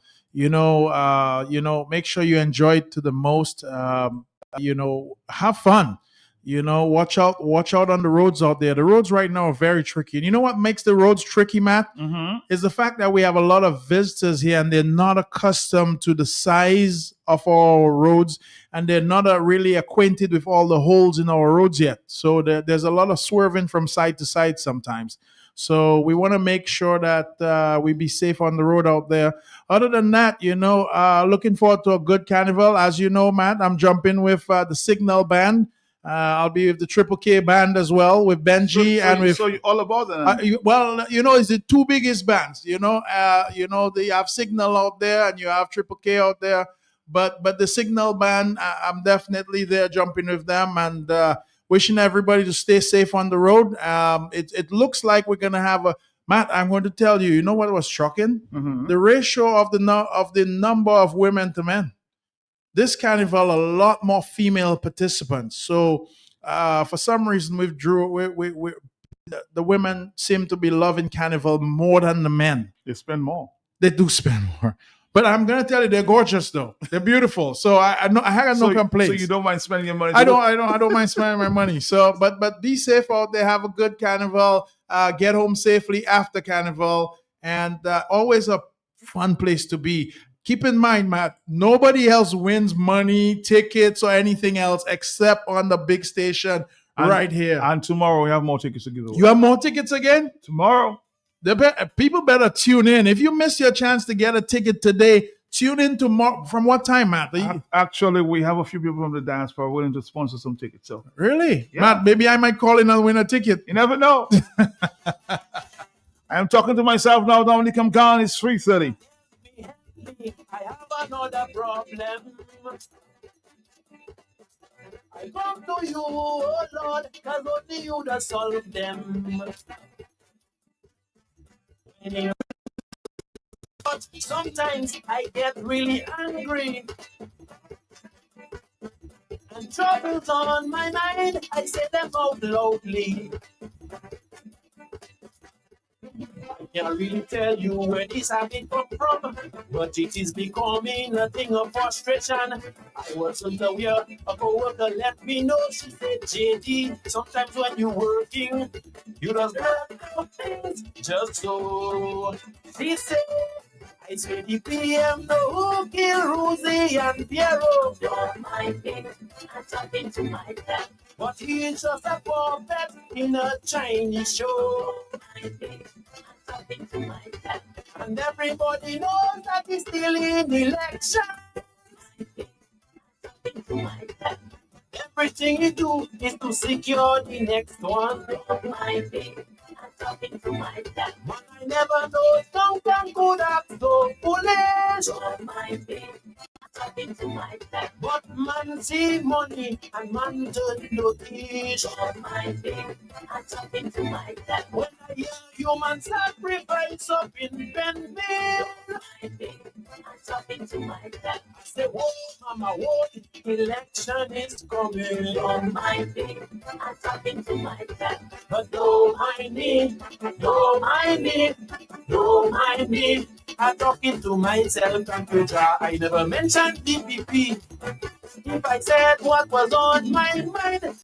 sure you enjoy it to the most. Have fun. Watch out on the roads out there. The roads right now are very tricky. And you know what makes the roads tricky, Matt? Mm-hmm. Is the fact that we have a lot of visitors here and they're not accustomed to the size of our roads and they're not really acquainted with all the holes in our roads yet. So there's a lot of swerving from side to side sometimes. So we want to make sure that we be safe on the road out there. Other than that, looking forward to a good carnival. As you know, Matt, I'm jumping with the Signal Band. I'll be with the Triple K band as well, with Benji So you're all about that. It's the two biggest bands. They have Signal out there and you have Triple K out there. But the Signal band, I'm definitely there jumping with them and wishing everybody to stay safe on the road. It looks like we're gonna have Matt, I'm going to tell you. You know what was shocking? Mm-hmm. The ratio of the number of women to men. This carnival, a lot more female participants. So for some reason, the women seem to be loving carnival more than the men. They spend more. They do spend more. But I'm gonna tell you, they're gorgeous though. They're beautiful. So I had no complaints. So you don't mind spending your money? I don't mind spending my money. So, but be safe out there. Have a good carnival. Get home safely after carnival, and always a fun place to be. Keep in mind, Matt, nobody else wins money, tickets, or anything else except on the big station right here. And tomorrow we have more tickets to give away. You have more tickets again? Tomorrow. People better tune in. If you miss your chance to get a ticket today, tune in tomorrow. From what time, Matt? Actually, we have a few people from the diaspora willing to sponsor some tickets. So really, yeah. Matt, maybe I might call in and win a ticket. You never know. I am talking to myself now. Dominic, I'm gone. It's 3:30. I have another problem. I come to you, oh Lord, because only you that solve them. But sometimes I get really angry. And troubles on my mind, I say them out loudly. I can't really tell you where this habit come from, but it is becoming a thing of frustration. I wasn't aware, a coworker let me know. She said, JD, sometimes when you're working, you just got things just so. She said, I say the PM know who kill Rosie and Piero. Don't mind me, I'm talking to my dad. But he's just a puppet in a Chinese show. And everybody knows that he's still in election. Everything he do is to secure the next one. But I never know someone could act so foolish. But man see money and man turn notice. When I hear human sacrifice up in Benville, I say, whoa, mama, whoa, election is coming. Don't mind me, I'm talking to my dad. But don't mind me, don't mind me, don't mind me. I'm talking to myself and Petra. I never mentioned DPP. If I said what was on my mind,